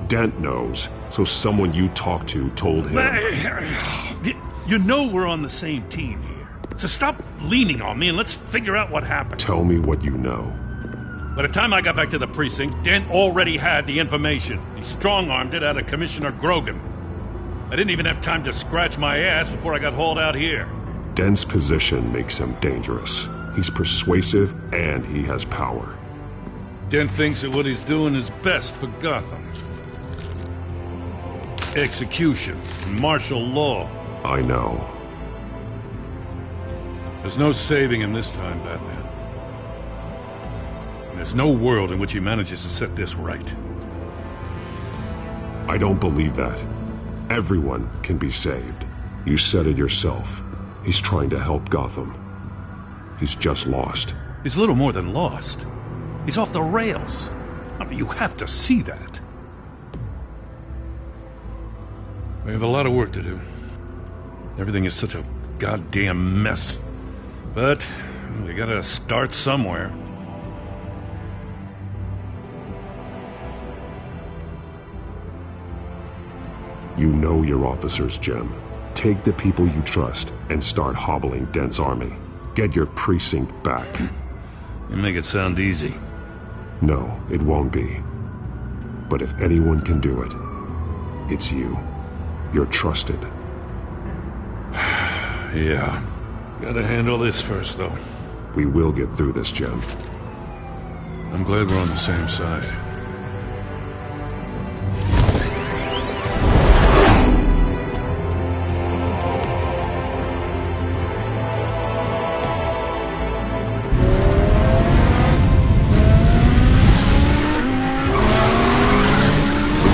Dent knows, so someone you talked to told him. You know we're on the same team here. So stop leaning on me and let's figure out what happened. Tell me what you know. By the time I got back to the precinct, Dent already had the information. He strong-armed it out of Commissioner Grogan. I didn't even have time to scratch my ass before I got hauled out here. Dent's position makes him dangerous. He's persuasive and he has power. Dent thinks that what he's doing is best for Gotham. Execution, martial law. I know. There's no saving him this time, Batman. And there's no world in which he manages to set this right. I don't believe that. Everyone can be saved. You said it yourself. He's trying to help Gotham. He's just lost. He's little more than lost. He's off the rails. I mean, you have to see that. We have a lot of work to do. Everything is such a goddamn mess. But we gotta start somewhere. You know your officers, Jim. Take the people you trust and start hobbling Dent's army. Get your precinct back. You make it sound easy. No, it won't be. But if anyone can do it, it's you. You're trusted. Yeah. Gotta handle this first, though. We will get through this, Jim. I'm glad we're on the same side.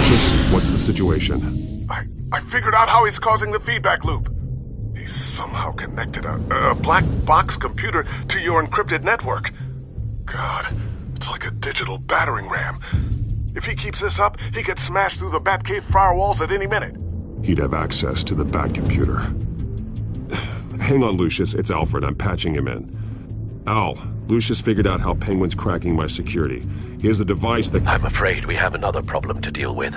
Lucius, what's the situation? I figured out how he's causing the feedback loop. He's somehow connected a black box computer to your encrypted network. God, it's like a digital battering ram. If he keeps this up, he could smash through the Batcave firewalls at any minute. He'd have access to the Bat computer. Hang on, Lucius. It's Alfred. I'm patching him in. Al, Lucius figured out how Penguin's cracking my security. He has a device that... I'm afraid we have another problem to deal with.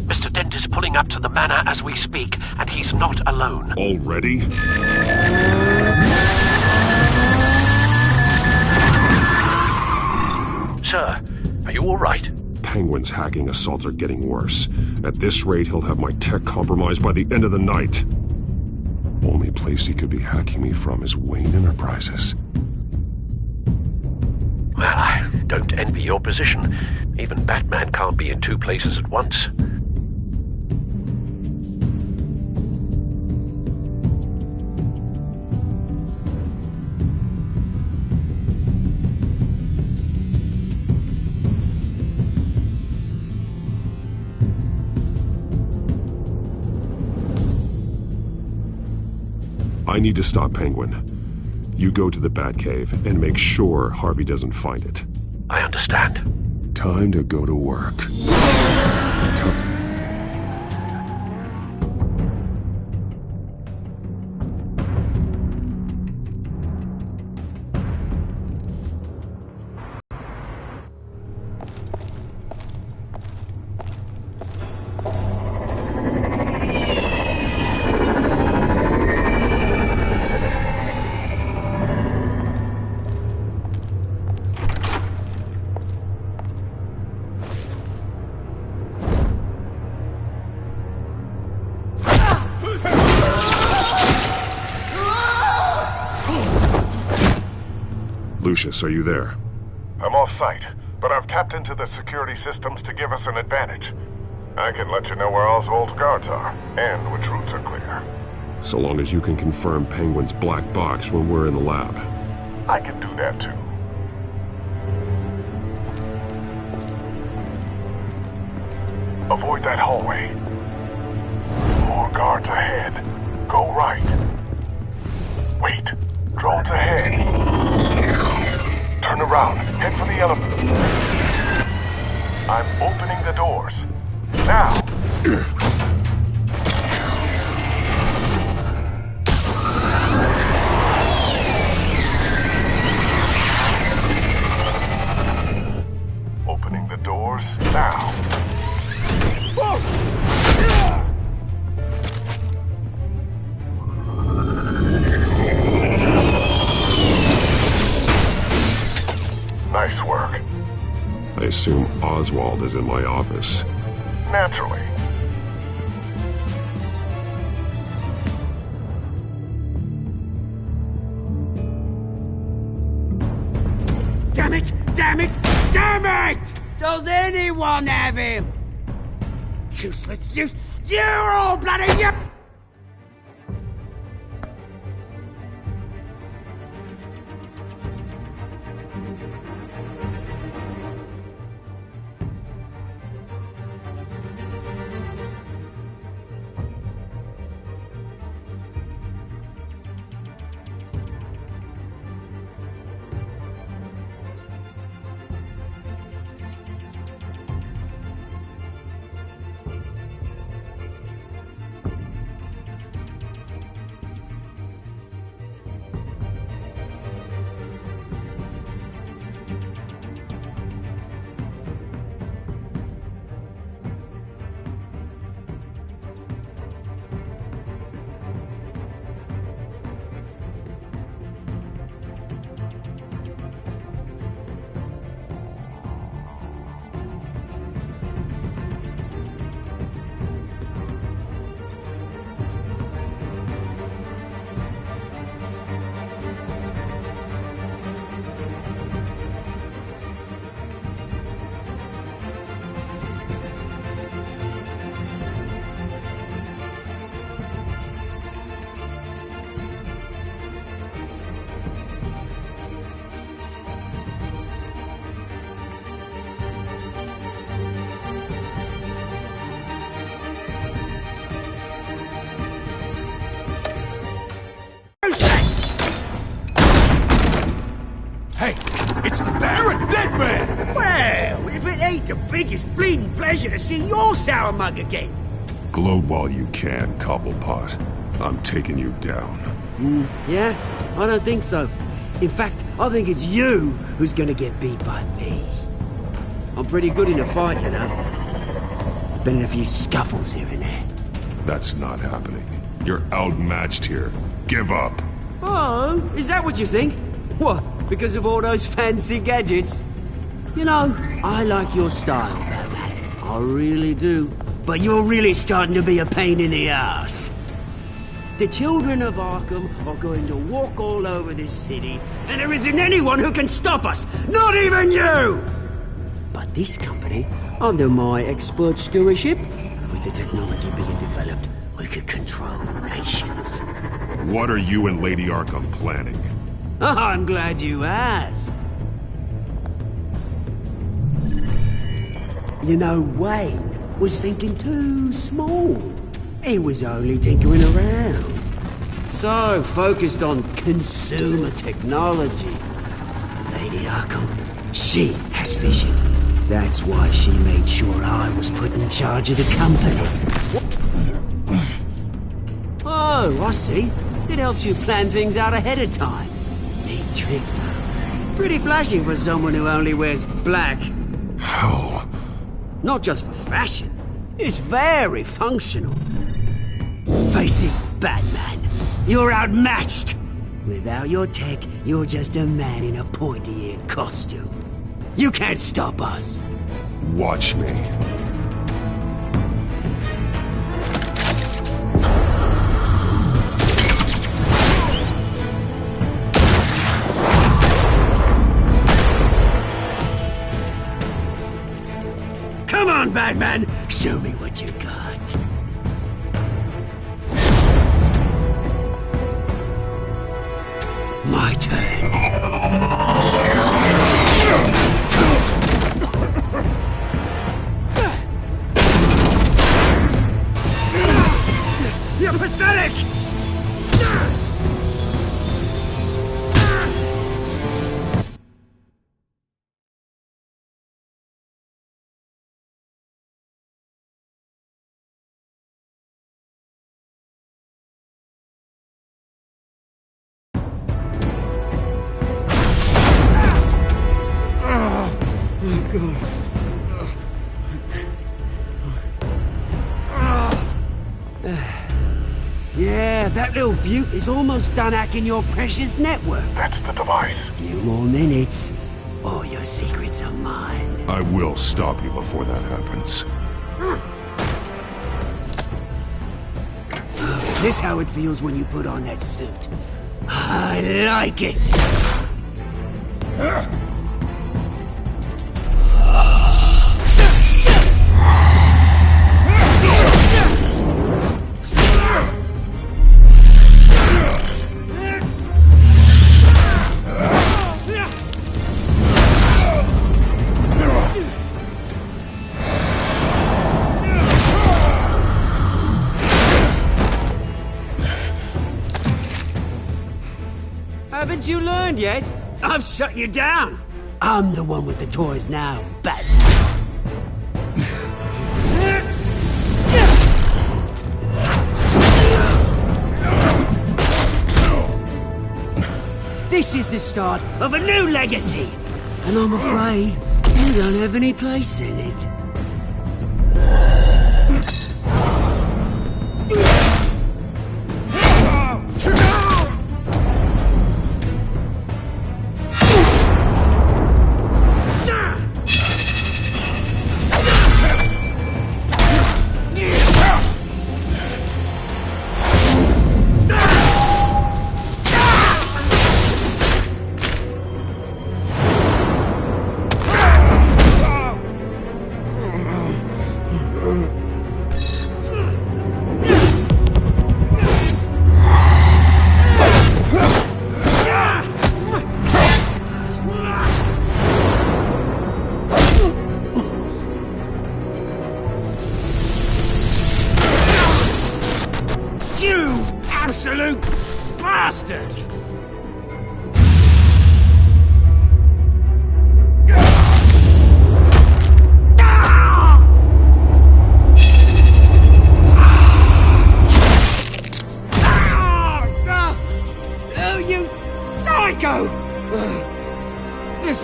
Mr. Dent is pulling up to the manor as we speak, and he's not alone. Already? Sir, are you all right? Penguin's hacking assaults are getting worse. At this rate, he'll have my tech compromised by the end of the night. Only place he could be hacking me from is Wayne Enterprises. Well, I don't envy your position. Even Batman can't be in two places at once. I need to stop Penguin. You go to the Batcave and make sure Harvey doesn't find it. I understand. Time to go to work. Lucius, are you there? I'm off-site, but I've tapped into the security systems to give us an advantage. I can let you know where Oswald's guards are, and which routes are clear. So long as you can confirm Penguin's black box when we're in the lab. I can do that too. Avoid that hallway. More guards ahead. Go right. Wait. Drones ahead. Turn around. Head for the elevator. I'm opening the doors. Now! Opening the doors now. Nice work. I assume Oswald is in my office. Naturally. Damn it! Damn it! Damn it! Does anyone have him? Useless, you're all bloody you! the biggest bleeding pleasure to see your sour mug again. Gloat while you can, Cobblepot. I'm taking you down. Yeah? I don't think so. In fact, I think it's you who's gonna get beat by me. I'm pretty good in a fight, you know. Been in a few scuffles here and there. That's not happening. You're outmatched here. Give up. Oh, is that what you think? What, because of all those fancy gadgets? You know, I like your style, Batman. I really do. But you're really starting to be a pain in the ass. The children of Arkham are going to walk all over this city, and there isn't anyone who can stop us! Not even you! But this company, under my expert stewardship, with the technology being developed, we could control nations. What are you and Lady Arkham planning? I'm glad you asked. You know, Wayne was thinking too small. He was only tinkering around. So focused on consumer technology. Lady Arkham, she has vision. That's why she made sure I was put in charge of the company. Oh, I see. It helps you plan things out ahead of time. Neat trick, though. Pretty flashy for someone who only wears black. Hell. Not just for fashion. It's very functional. Face it, Batman. You're outmatched. Without your tech, you're just a man in a pointy-eared costume. You can't stop us. Watch me. Come on, Batman! Show me what you got. My turn. You're pathetic! Yeah, that little beaut is almost done hacking your precious network. That's the device. Few more minutes, all your secrets are mine. I will stop you before that happens. Is this how it feels when you put on that suit? I like it! Haven't you learned yet? I've shut you down. I'm the one with the toys now, Batman. This is the start of a new legacy, and I'm afraid you don't have any place in it. Absolute bastard!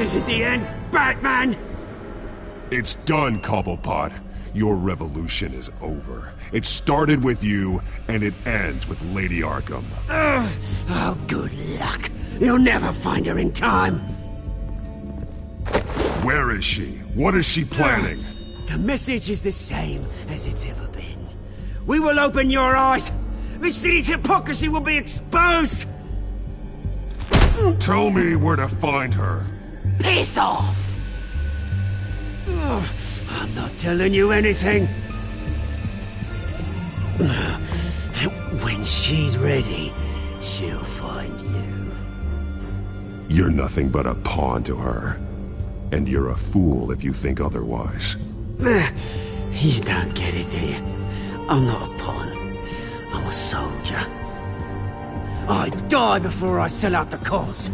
is it the end, Batman? It's done, Cobblepot. Your revolution is over. It started with you, and it ends with Lady Arkham. Oh, good luck. You'll never find her in time. Where is she? What is she planning? The message is the same as it's ever been. We will open your eyes. The city's hypocrisy will be exposed. Tell me where to find her. Piss off! I'm not telling you anything. When she's ready, she'll find you. You're nothing but a pawn to her. And you're a fool if you think otherwise. You don't get it, do you? I'm not a pawn. I'm a soldier. I'd die before I sell out the cause.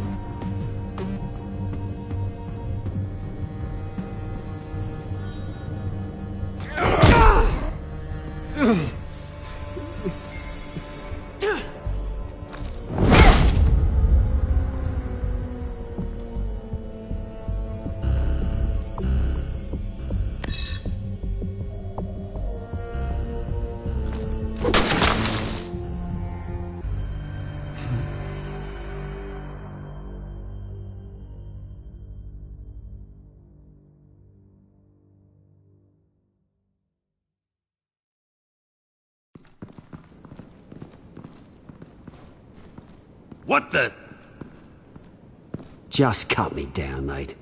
What the? Just cut me down, mate.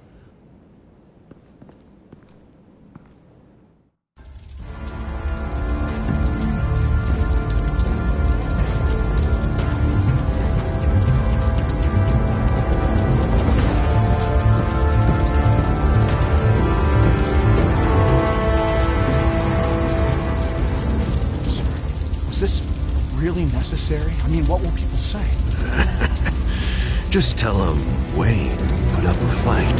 Was this really necessary? I mean, what will people say? Just tell him Wayne put up a fight.